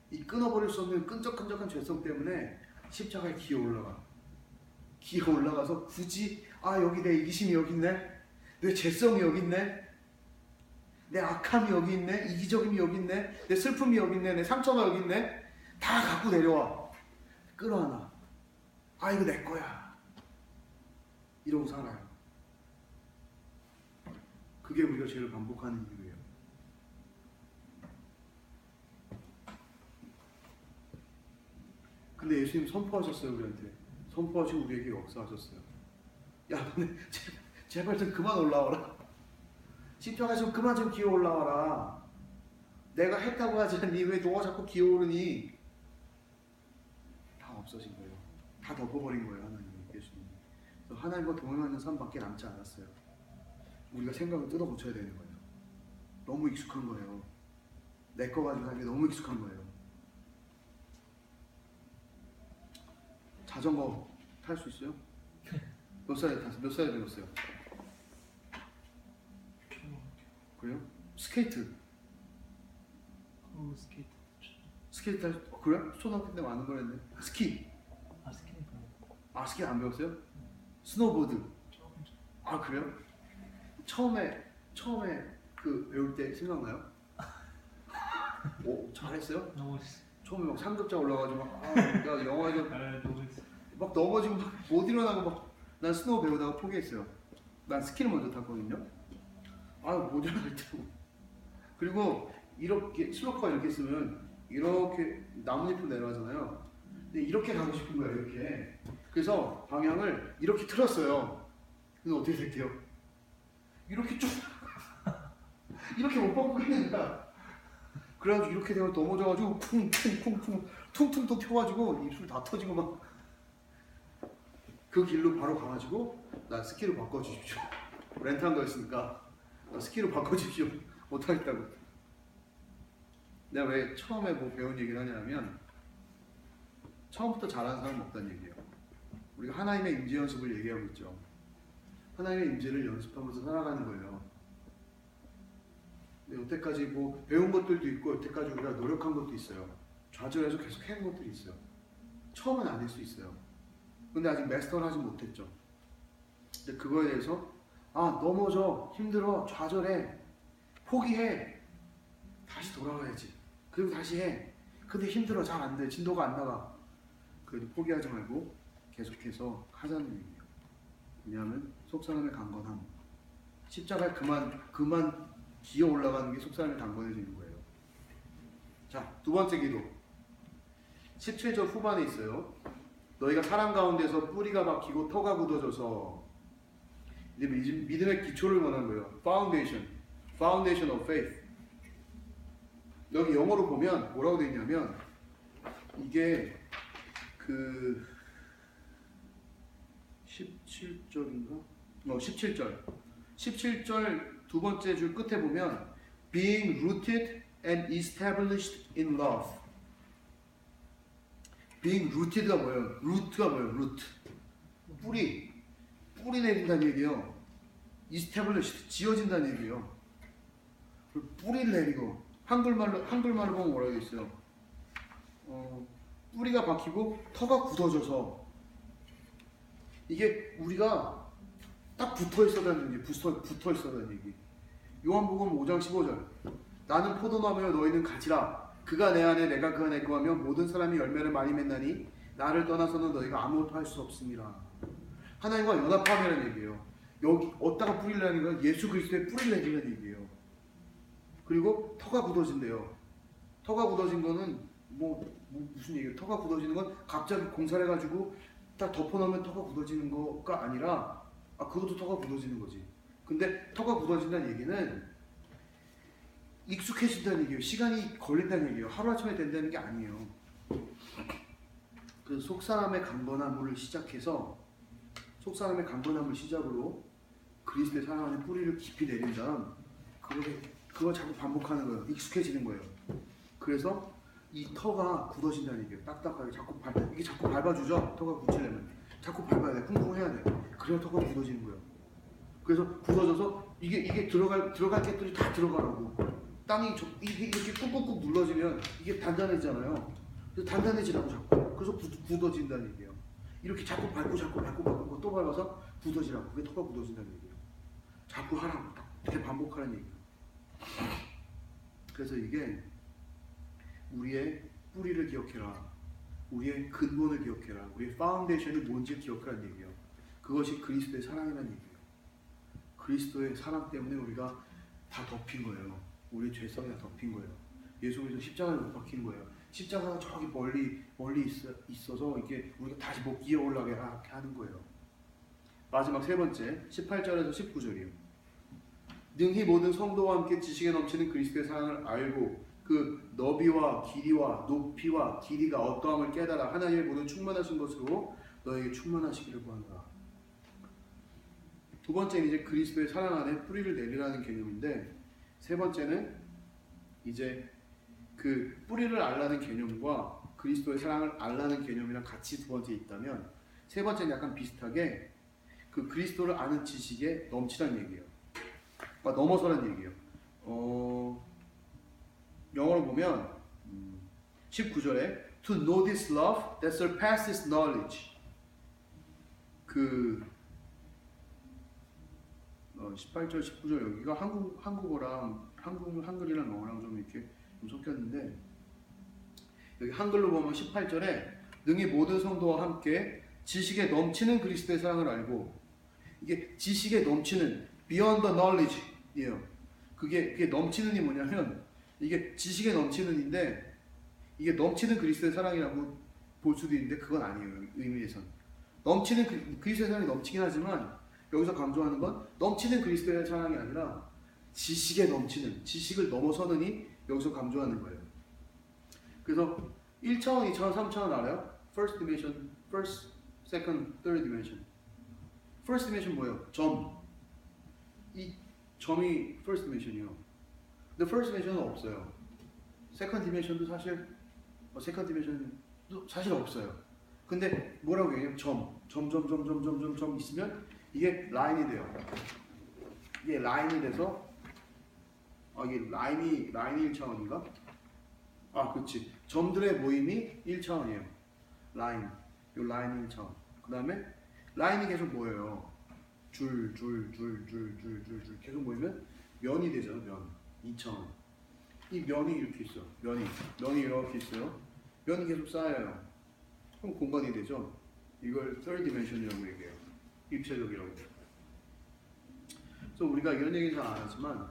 이 끊어버릴 수 없는 끈적끈적한 죄성 때문에 십자가에 기어 올라가서 굳이 여기 내 이기심이 여기 있네, 내 죄성이 여기 있네, 내 악함이 여기 있네, 이기적임이 여기 있네, 내 슬픔이 여기 있네, 내 상처가 여기 있네, 다 갖고 내려와 끌어안아. 이거 내 거야 이러고 살아요. 그게 우리가 죄를 반복하는 이유예요. 근데 예수님 선포하셨어요. 우리한테 선포하시고 우리에게 역사하셨어요. 야 너네 제발 좀 그만 올라와라. 십자가에 좀 그만 좀 기어 올라와라. 내가 했다고 하지 않니? 왜 너가 자꾸 기어오르니? 다 없어진 거예요. 다 덮어버린 거예요. 하나님이, 예수님이. 그래서 하나님과 동행하는 삶밖에 남지 않았어요. 우리가 생각을 뜯어 고쳐야 되는 거예요. 너무 익숙한 거예요. 내 거 가지고 하는 게 너무 익숙한 거예요. 자전거 탈 수 있어요? 몇 살에 배웠어요? 그래요? 스케이트 그래? 초등학교 때 많은 거랬네. 스키 안 배웠어요? 스노보드 그래요? 처음에 그 배울 때 생각나요? 잘했어요? 처음에 막 상급자 올라가지고 야 영화에서 막 넘어지고 못 일어나고 난 스노우 배우다가 포기했어요. 난 스키를 먼저 탔거든요. 못 일어나겠더라고. 그리고 이렇게 슬로프가 이렇게 있으면 이렇게 나뭇잎으로 내려가잖아요. 근데 이렇게 가고 싶은 거예요. 이렇게. 그래서 방향을 이렇게 틀었어요. 근데 어떻게 될게요? 이렇게 쭉 이렇게 못 바꾸는 거야. 그래가지고 이렇게 되면 넘어져가지고 퉁퉁 또 펴가지고 입술 다 터지고 막 그 길로 바로 가가지고 나 스키로 바꿔주십시오. 렌트한 거였으니까 스키로 바꿔주십시오. 못하겠다고. 내가 왜 처음에 배운 얘기를 하냐면 처음부터 잘하는 사람은 없다는 얘기예요. 우리가 하나님의 임재 연습을 얘기하고 있죠. 하나님의 임재를 연습하면서 살아가는 거예요. 여태까지 배운 것들도 있고 여태까지 우리가 노력한 것도 있어요. 좌절해서 계속 해온 것들이 있어요. 처음은 아닐 수 있어요. 근데 아직 마스터를 하지 못했죠. 근데 그거에 대해서 넘어져, 힘들어, 좌절해, 포기해, 다시 돌아가야지. 그리고 다시 해. 근데 힘들어, 잘 안 돼, 진도가 안 나가. 그래도 포기하지 말고 계속해서 하자는 얘기예요. 왜냐하면 속사람의 강건함. 십자가에 그만 기어 올라가는 게 속사람이 강건해지는 거예요. 자, 두 번째 기도. 17절 후반에 있어요. 너희가 사랑 가운데서 뿌리가 박히고 터가 굳어져서 이제 믿음의 기초를 원하는 거예요. Foundation of faith. 여기 영어로 보면 뭐라고 되어 있냐면 이게 그 17절인가? 17절 두 번째 줄 끝에 보면 being rooted and established in love. being rooted가 뭐예요? root가 뭐예요? root. 뿌리 내린다는 얘기예요. established 지어진다는 얘기예요. 뿌리를 내리고 한글말로 보면 뭐라고 되어 있어요? 뿌리가 박히고 터가 굳어져서 이게 우리가 딱 붙어 있어라는 얘기, 붙어 있어라는 얘기. 요한복음 5장 15절. 나는 포도나무여 너희는 가지라. 그가 내 안에 내가 그 안에 거하며 모든 사람이 열매를 많이 맺나니 나를 떠나서는 너희가 아무것도 할 수 없습니다. 하나님과 연합함이라는 얘기예요. 여기 어디다가 뿌리를 내는 건 예수 그리스도의 뿌리를 내리는 얘기예요. 그리고 터가 굳어진대요. 터가 굳어진 거는 무슨 얘기예요? 터가 굳어지는 건 갑자기 공사를 해가지고 딱 덮어놓으면 터가 굳어지는 거가 아니라 그것도 터가 굳어지는 거지. 근데 터가 굳어진다는 얘기는 익숙해진다는 얘기예요. 시간이 걸린다는 얘기예요. 하루아침에 된다는 게 아니에요. 그 속사람의 강건함을 시작해서 속사람의 강건함을 시작으로 그리스도의 사랑 안에 뿌리를 깊이 내린다면 그걸 자꾸 반복하는 거예요. 익숙해지는 거예요. 그래서 이 터가 굳어진다는 얘기예요. 딱딱하게 이게 자꾸 밟아주죠. 터가 굳히려면 자꾸 밟아야 돼. 쿵쿵 해야 돼. 그래야 터가 굳어지는 거예요. 그래서 굳어져서 이게 들어갈 것들이 다 들어가라고. 땅이 이렇게 꾹꾹꾹 눌러지면 이게 단단해지잖아요. 그래서 단단해지라고 자꾸. 그래서 굳어진다는 얘기예요. 이렇게 자꾸 밟고 또 밟아서 굳어지라고. 그게 터가 굳어진다는 얘기예요. 자꾸 하라고. 이렇게 반복하는 얘기예요. 그래서 이게 우리의 뿌리를 기억해라. 우리의 근본을 기억해라. 우리의 파운데이션이 뭔지 기억하라는 얘기예요. 그것이 그리스도의 사랑이라는 얘기예요. 그리스도의 사랑 때문에 우리가 다 덮인 거예요. 우리의 죄성이 다 덮인 거예요. 예수 그리스도 십자가에 못 박힌 거예요. 십자가가 저기 멀리 있어서 이게 우리가 다시 못 기어 올라게 하는 거예요. 마지막 세 번째 18절에서 19절이에요. 능히 모든 성도와 함께 지식에 넘치는 그리스도의 사랑을 알고 그 너비와 길이와 높이와 길이가 어떠함을 깨달아 하나님의 모든 충만하신 것으로 너에게 충만하시기를 구하노라. 두 번째는 이제 그리스도의 사랑 안에 뿌리를 내리라는 개념인데, 세 번째는 이제 그 뿌리를 알라는 개념과 그리스도의 사랑을 알라는 개념이랑 같이 두 번째 있다면, 세 번째는 약간 비슷하게 그 그리스도를 아는 지식에 넘치라는 얘기예요. 그러니까 넘어서라는 얘기예요. 영어로 보면 19절에 To know this love that surpasses knowledge. 그 18절, 19절 여기가 한국어랑 한글이랑 영어랑 좀 이렇게 좀 섞였는데, 여기 한글로 보면 18절에 능히 모든 성도와 함께 지식에 넘치는 그리스도의 사랑을 알고, 이게 지식에 넘치는 beyond the knowledge예요. 그게 넘치는이 뭐냐면 이게 지식에 넘치는인데 이게 넘치는 그리스도의 사랑이라고 볼 수도 있는데 그건 아니에요. 의미에선 넘치는 그리스도의 사랑이 넘치긴 하지만 여기서 강조하는 건 넘치는 그리스도의 사랑이 아니라 지식에 넘치는, 지식을 넘어서는이 여기서 강조하는 거예요. 그래서 1차원, 2차원, 3차원 알아요? First dimension, first, second, third dimension. First dimension 뭐예요? 점. 이 점이 first dimension이요. 근데 first dimension은 없어요. second dimension도 사실 second dimension도 사실 없어요. 근데 뭐라고 얘기해요? 점 있으면 이게 라인이 돼요. 이게 라인이 돼서 이게 라인이 1차원인가? 그렇지. 점들의 모임이 1차원이에요. 라인이 1차원. 그 다음에 라인이 계속 모여요. 줄 계속 모이면 면이 되잖아. 면 2차원. 이 면이 이렇게 있어. 면이 이렇게 있어요. 면이 계속 쌓여요. 그럼 공간이 되죠. 이걸 third dimension이라고 얘기해요. 입체적이라고. 그래서 우리가 이런 얘기 잘 안 하지만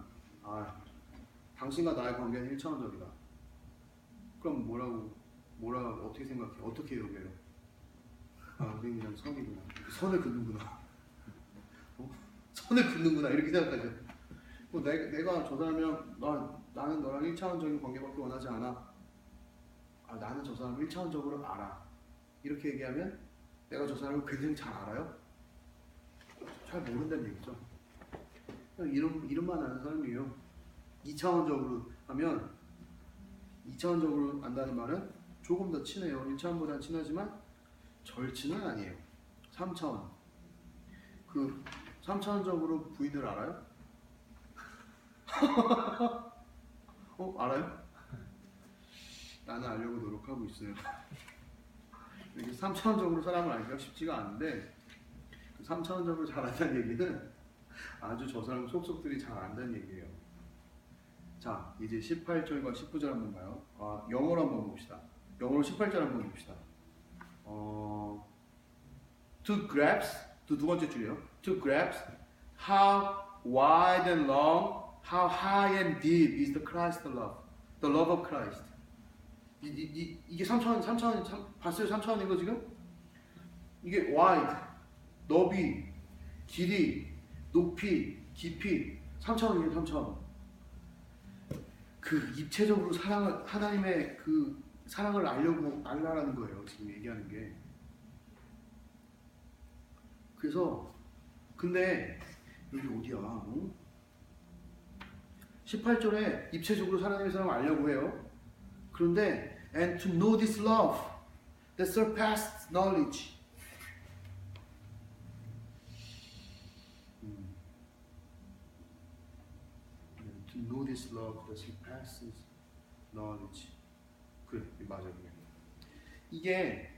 당신과 나의 관계는 1차원적이다. 그럼 뭐라 어떻게 생각해? 어떻게 여겨요? 우리 그냥 선이구나. 선을 긋는구나. 선을 긋는구나 이렇게 생각하죠. 내가 저 사람이랑 나는 너랑 1차원적인 관계밖에 원하지 않아. 나는 저 사람을 1차원적으로 알아. 이렇게 얘기하면 내가 저 사람을 굉장히 잘 알아요? 잘 모른다는 얘기죠. 그냥 이름만 아는 사람이에요. 2차원적으로 하면 2차원적으로 안다는 말은 조금 더 친해요. 1차원보다 친하지만 절친은 아니에요. 3차원. 그 3차원적으로 부인을 알아요? 알아요? 나는 알려고 노력하고 있어요. 이렇게 3차원적으로 사람을 알기가 쉽지가 않은데 3차원적으로 잘 안다는 얘기는 아주 저 사람 속속들이 잘 안다는 얘기예요. 자, 이제 18절과 19절 한번 봐요. 영어로 한번 봅시다. 영어로 18절 한번 봅시다. To grasp, 두 번째 줄이에요. To grasp how wide and long, how high and deep is the Christ love, the love of Christ. 이게 3차원 봤어요? 3차원인 거 지금? 이게 wide, 너비, 길이, 높이, 깊이 3차원이에요. 3차원. 그 입체적으로 하나님의 그 사랑을 알라는 거예요. 지금 얘기하는 게. 그래서 근데 여기 어디야? 18절에 입체적으로 하나님의 사랑을 알려고 해요. 그런데 and to know this love that surpassed knowledge. To know this love that surpasses knowledge. 그래, 맞아요. 이게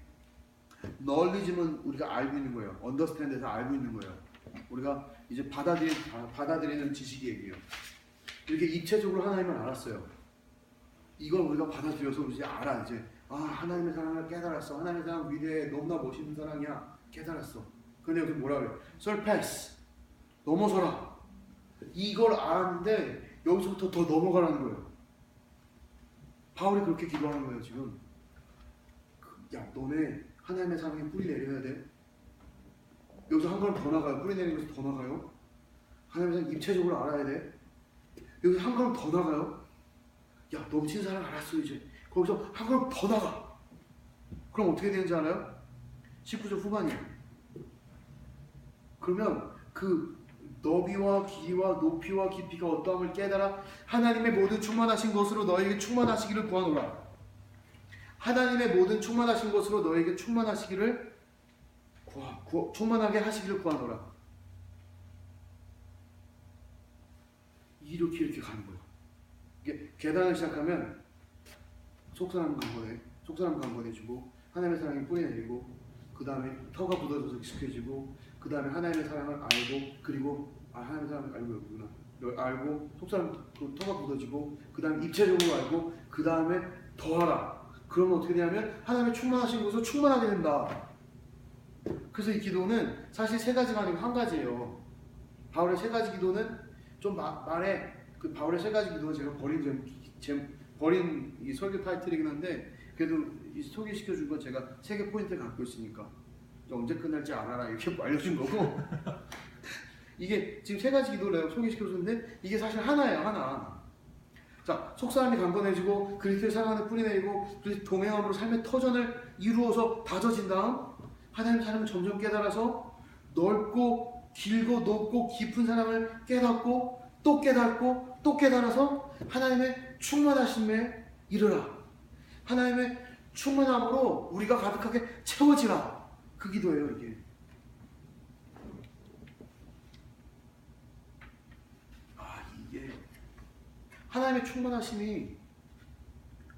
knowledge는 우리가 알고 있는 거예요. understand에서 알고 있는 거예요. 우리가 이제 받아들이는 지식이 얘기예요. 이렇게 입체적으로 하나님을 알았어요. 이걸 우리가 받아들여서 이제 알아. 이제 하나님의 사랑을 깨달았어. 하나님의 사랑 위대해. 너무나 멋있는 사랑이야. 깨달았어. 근데 여기 뭐라 그래? surpass. 넘어서라. 이걸 알았는데 여기서부터 더 넘어가라는 거예요. 바울이 그렇게 기도하는 거예요. 지금. 야, 너네 하나님의 사랑에 뿌리 내려야 돼. 여기서 한 걸음 더 나가요. 뿌리 내리는 것에서 더 나가요. 하나님의 사랑 입체적으로 알아야 돼. 여기서 한 걸음 더 나가요. 야, 넘치는 사랑 알았어 이제. 거기서 한 걸음 더 나가. 그럼 어떻게 되는지 알아요? 19절 후반이에요. 그러면 그 너비와 길이와 높이와 깊이가 어떠함을 깨달아 하나님의 모든 충만하신 것으로 너에게 충만하시기를 구하노라. 하나님의 모든 충만하신 것으로 너에게 충만하시기를 충만하게 하시기를 구하노라. 이렇게 가는 거예요. 이게 계단을 시작하면 속사람 강건해지고 하나님의 사랑이 뿌리내리고 그 다음에 터가 굳어져서 익숙해지고 그 다음에 하나님의 사랑을 알고 그리고 하나님의 사랑을 알고 속사람 그 터가 굳어지고 그 다음에 입체적으로 알고 그 다음에 더하라. 그러면 어떻게 되냐면 하나님의 충만하신 것으로 충만하게 된다. 그래서 이 기도는 사실 세 가지가 아니고 한 가지예요. 바울의 세 가지 기도는 좀 말에 그 바울의 세 가지 기도는 제가 버린 이 설교 타이틀이긴 한데 그래도 이 소개시켜 준 건 제가 세 개 포인트를 갖고 있으니까 언제 끝날지 알아라 이렇게 알려준 거고 이게 지금 세 가지 기도를 내가 소개시켜 줬는데 이게 사실 하나예요. 하나. 자, 속사람이 강건해지고 그리스도의 사랑을 뿌리내리고 그리스도 동행함으로 삶의 터전을 이루어서 다져진 다음 하나님의 사랑을 점점 깨달아서 넓고 길고 높고 깊은 사랑을 깨닫고 또 깨닫고 또 깨달아서 하나님의 충만하심에 이르라. 하나님의 충만함으로 우리가 가득하게 채워지라. 그 기도예요. 이게. 이게 하나님의 충만하심이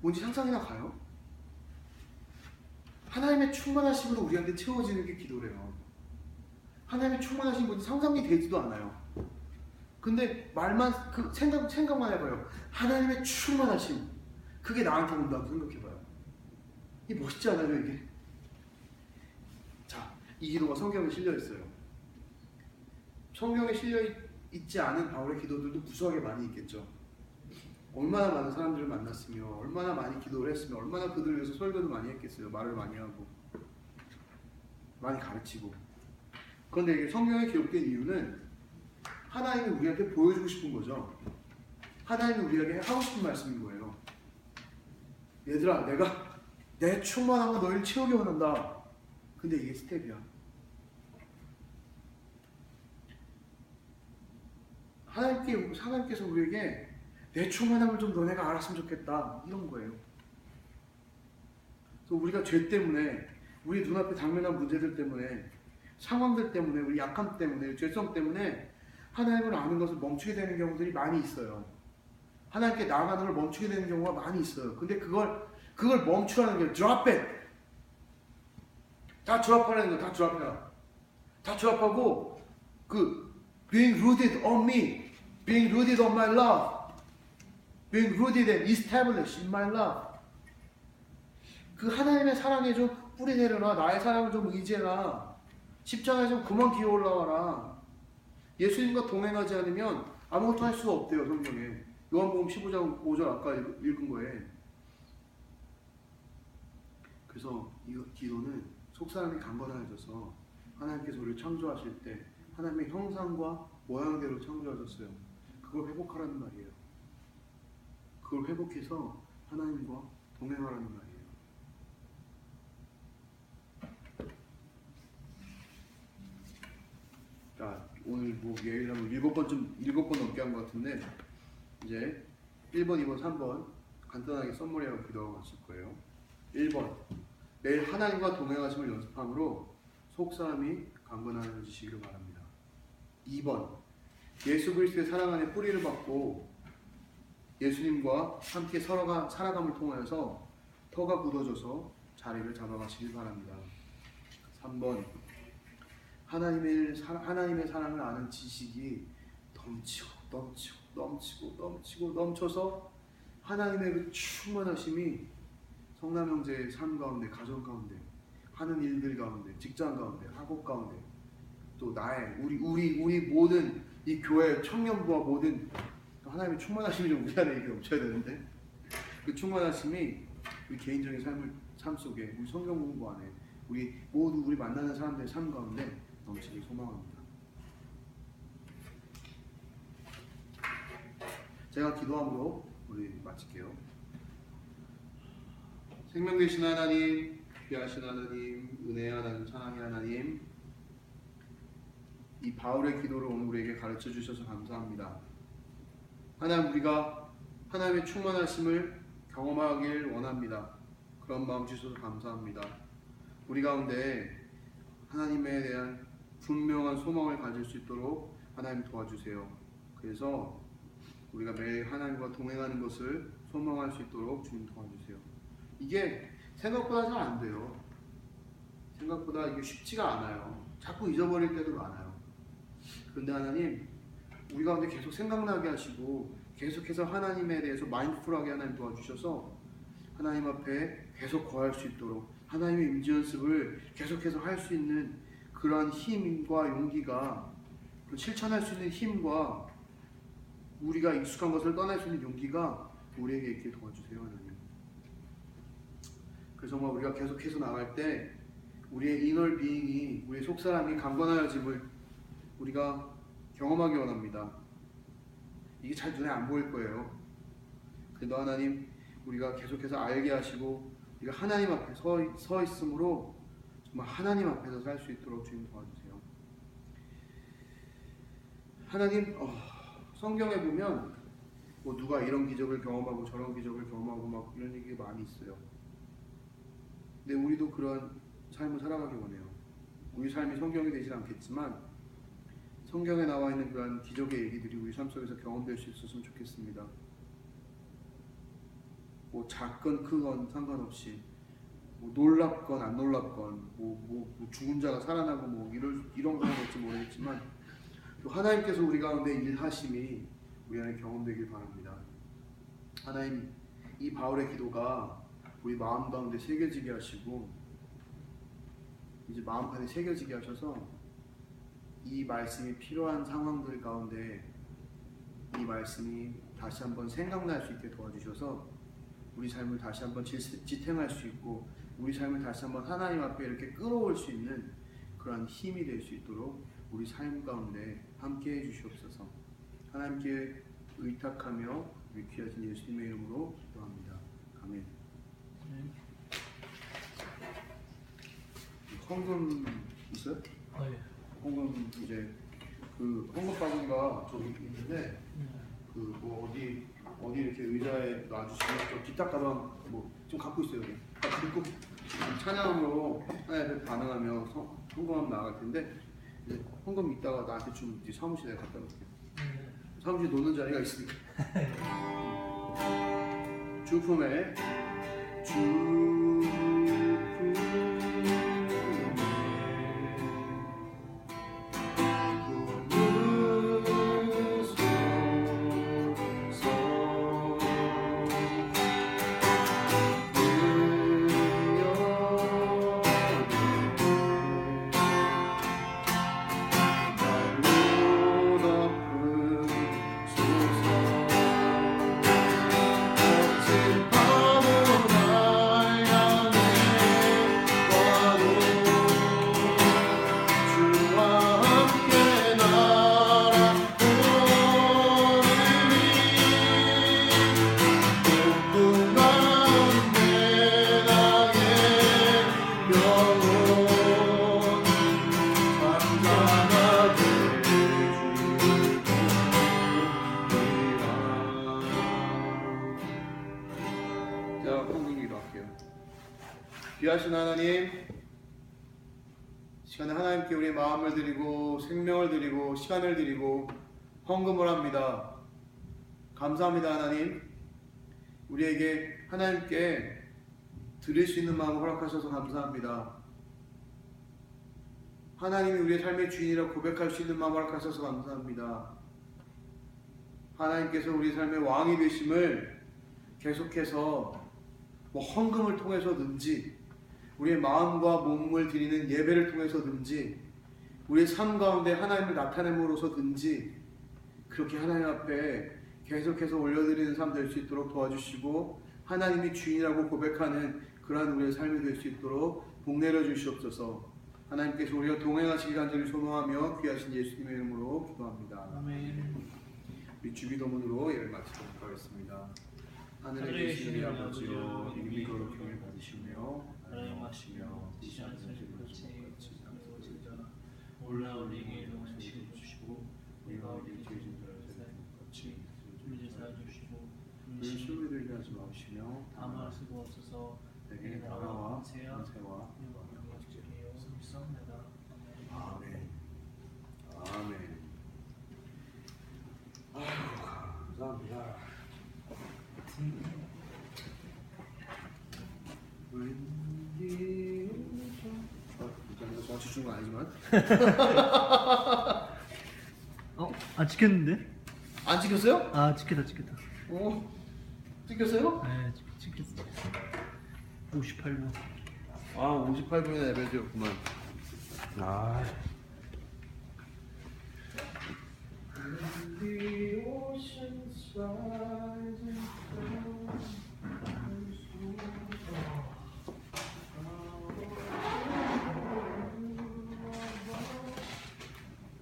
뭔지 상상이나 가요? 하나님의 충만하심으로 우리한테 채워지는 게 기도래요. 하나님의 충만하심이 뭔지 상상이 되지도 않아요. 근데 생각만 해봐요. 하나님의 충만하심. 그게 나한테 온다고 생각해봐요. 이게 멋있지 않아요, 이게? 자, 이 기도가 성경에 실려 있어요. 성경에 실려 있지 않은 바울의 기도들도 구수하게 많이 있겠죠. 얼마나 많은 사람들을 만났으며 얼마나 많이 기도를 했으며 얼마나 그들을 위해서 설교도 많이 했겠어요. 말을 많이 하고 많이 가르치고. 그런데 이게 성경에 기록된 이유는 하나님이 우리한테 보여주고 싶은 거죠. 하나님이 우리에게 하고 싶은 말씀인 거예요. 얘들아, 내가 내 충만함으로 너희를 채우기 원한다. 근데 이게 스텝이야. 하나님께서 우리에게 내 충만함을 좀 너네가 알았으면 좋겠다. 이런 거예요. 그래서 우리가 죄 때문에, 우리 눈앞에 당면한 문제들 때문에, 상황들 때문에, 우리 약함 때문에, 죄성 때문에 하나님을 아는 것을 멈추게 되는 경우들이 많이 있어요. 하나님께 나아가는 걸 멈추게 되는 경우가 많이 있어요. 근데 그걸 멈추라는 게 drop it. 다 드랍하라는 거야. 다 드랍해라. 다 드랍하고 being rooted on me, being rooted on my love, being rooted and established in my love. 그 하나님의 사랑에 좀 뿌리 내려라. 나의 사랑을 좀 의지해라. 십자가에 좀 그만 기어 올라와라. 예수님과 동행하지 않으면 아무것도 할 수가 없대요. 성경에. 요한복음 15장 5절 아까 읽은 거에. 그래서 이 기도는 속사람이 강건해져서 하나님께서 우리를 창조하실 때 하나님의 형상과 모양대로 창조하셨어요. 그걸 회복하라는 말이에요. 그걸 회복해서 하나님과 동행하라는 말이에요. 자, 오늘 뭐 예일하면 7번 넘게 한 것 같은데 이제 1번, 2번, 3번 간단하게 썸머리하고 기도하고 마칠 거예요. 1번, 매일 하나님과 동행하심을 연습함으로 속사람이 강건해지시기를 바랍니다. 2번, 예수 그리스도의 사랑 안에 뿌리를 받고 예수님과 함께 살아감을 통하여서 터가 굳어져서 자리를 잡아가시길 바랍니다. 3번, 하나님의 사랑을 아는 지식이 넘쳐서 하나님의 그 충만하심이 성남 형제의 삶 가운데, 가정 가운데, 하는 일들 가운데, 직장 가운데, 학업 가운데, 또 나의 우리 모든 이 교회 청년부와 모든 하나님의 충만하심이 좀 우리 안에 이게 넘쳐야 되는데 그 충만하심이 우리 개인적인 삶 속에, 우리 성경 공부 안에, 우리 만나는 사람들의 삶 가운데 넘치길 소망합니다. 제가 기도함으로 우리 마칠게요. 생명 되신 하나님, 귀하신 하나님, 은혜의 하나님, 사랑의 하나님, 이 바울의 기도를 오늘 우리에게 가르쳐 주셔서 감사합니다. 하나님, 우리가 하나님의 충만하심을 경험하길 원합니다. 그런 마음 주셔서 감사합니다. 우리 가운데 하나님에 대한 분명한 소망을 가질 수 있도록 하나님 도와주세요. 그래서 우리가 매일 하나님과 동행하는 것을 소망할 수 있도록 주님 도와주세요. 이게 생각보다 잘 안 돼요. 생각보다 이게 쉽지가 않아요. 자꾸 잊어버릴 때도 많아요. 그런데 하나님, 우리 가운데 계속 생각나게 하시고 계속해서 하나님에 대해서 마인드풀하게 하나님 도와주셔서 하나님 앞에 계속 거할 수 있도록 하나님의 임재 연습을 계속해서 할 수 있는 그러한 힘과 용기가, 실천할 수 있는 힘과 우리가 익숙한 것을 떠날 수 있는 용기가 우리에게 있게 도와주세요, 하나님. 그래서 정말 우리가 계속해서 나갈 때 우리의 이너 비잉이, 우리의 속사람이 강건하여짐을 우리가 경험하기 원합니다. 이게 잘 눈에 안 보일 거예요. 그래도 하나님, 우리가 계속해서 알게 하시고 우리가 하나님 앞에 서 있으므로 정말 하나님 앞에서 살 수 있도록 주님 도와주세요. 하나님, 성경에 보면 뭐 누가 이런 기적을 경험하고 저런 기적을 경험하고 막 이런 얘기가 많이 있어요. 근데 우리도 그런 삶을 살아가기 원해요. 우리 삶이 성경이 되지 않겠지만 성경에 나와 있는 그런 기적의 얘기들이 우리 삶 속에서 경험될 수 있었으면 좋겠습니다. 뭐 작건 크건 상관없이, 뭐 놀랍건 안 놀랍건, 뭐 죽은 자가 살아나고 뭐 이런 건 될지 모르겠지만 또 하나님께서 우리 가운데 일하심이 우리 안에 경험되길 바랍니다. 하나님, 이 바울의 기도가 우리 마음 가운데 새겨지게 하시고 이제 마음판에 새겨지게 하셔서 이 말씀이 필요한 상황들 가운데 이 말씀이 다시 한번 생각날 수 있게 도와주셔서 우리 삶을 다시 한번 지탱할 수 있고 우리 삶을 다시 한번 하나님 앞에 이렇게 끌어올 수 있는 그러한 힘이 될 수 있도록 우리 삶 가운데 함께 해주시옵소서. 하나님께 의탁하며 우리 귀하신 예수님의 이름으로 기도합니다. 아멘. 헌금 있어요? 예. 헌금 이제 그 헌금 바구니가 저기 있는데 그 뭐 어디 이렇게 의자에 놔주시면 저 기타 가방 뭐 좀 갖고 있어요. 여기. 그리고 찬양으로 하나님 반응하며 헌금하면 나갈 텐데 이제 헌금 있다가 나한테 좀 이제 사무실에 갖다 놓을게요. 사무실 놓는 자리가 있으니까. 주품에 귀하신 하나님, 시간에 하나님께 우리의 마음을 드리고 생명을 드리고 시간을 드리고 헌금을 합니다. 감사합니다. 하나님, 우리에게 하나님께 드릴 수 있는 마음을 허락하셔서 감사합니다. 하나님이 우리의 삶의 주인이라 고백할 수 있는 마음을 허락하셔서 감사합니다. 하나님께서 우리 삶의 왕이 되심을 계속해서 헌금을 통해서든지 우리의 마음과 몸을 드리는 예배를 통해서든지 우리의 삶 가운데 하나님을 나타냄으로서든지 그렇게 하나님 앞에 계속해서 올려드리는 삶 될 수 있도록 도와주시고 하나님이 주인이라고 고백하는 그러한 우리의 삶이 될 수 있도록 복 내려 주시옵소서. 하나님께서 우리가 동행하시기 간절히 소망하며 귀하신 예수님의 이름으로 기도합니다. 아멘. 우리 주기도문으로 예를 마치도록 하겠습니다. 하늘에 계신 우리 아버지여, 이름이 거룩하게 받으시며 하나님 마시며 지시한 설교 같이 이루어지자. 올라오리게 용서해 주시고 우리가 우리 죄진 자를 같이 우리 사해 주시고 우리 시험에 들게 하지 마시며 다만 수고 없어서 내게 나라와 세와 영광이 주시리요. 감사합니다. 아멘. 아멘. 아이고, 감사합니다. 정확히 준건 아니지만 안 찍혔는데? 안 찍혔어요? 아, 찍혔다. 찍혔어요? 네, 찍혔어. 58분. 아, 58분의 에베드였구만. 아.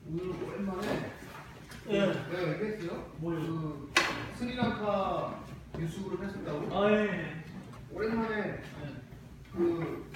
오늘 오랜만에 내가 얘기했어요? 뭐요? 스리랑카 뉴스그룹 했었다고? 아, 예. 오랜만에 그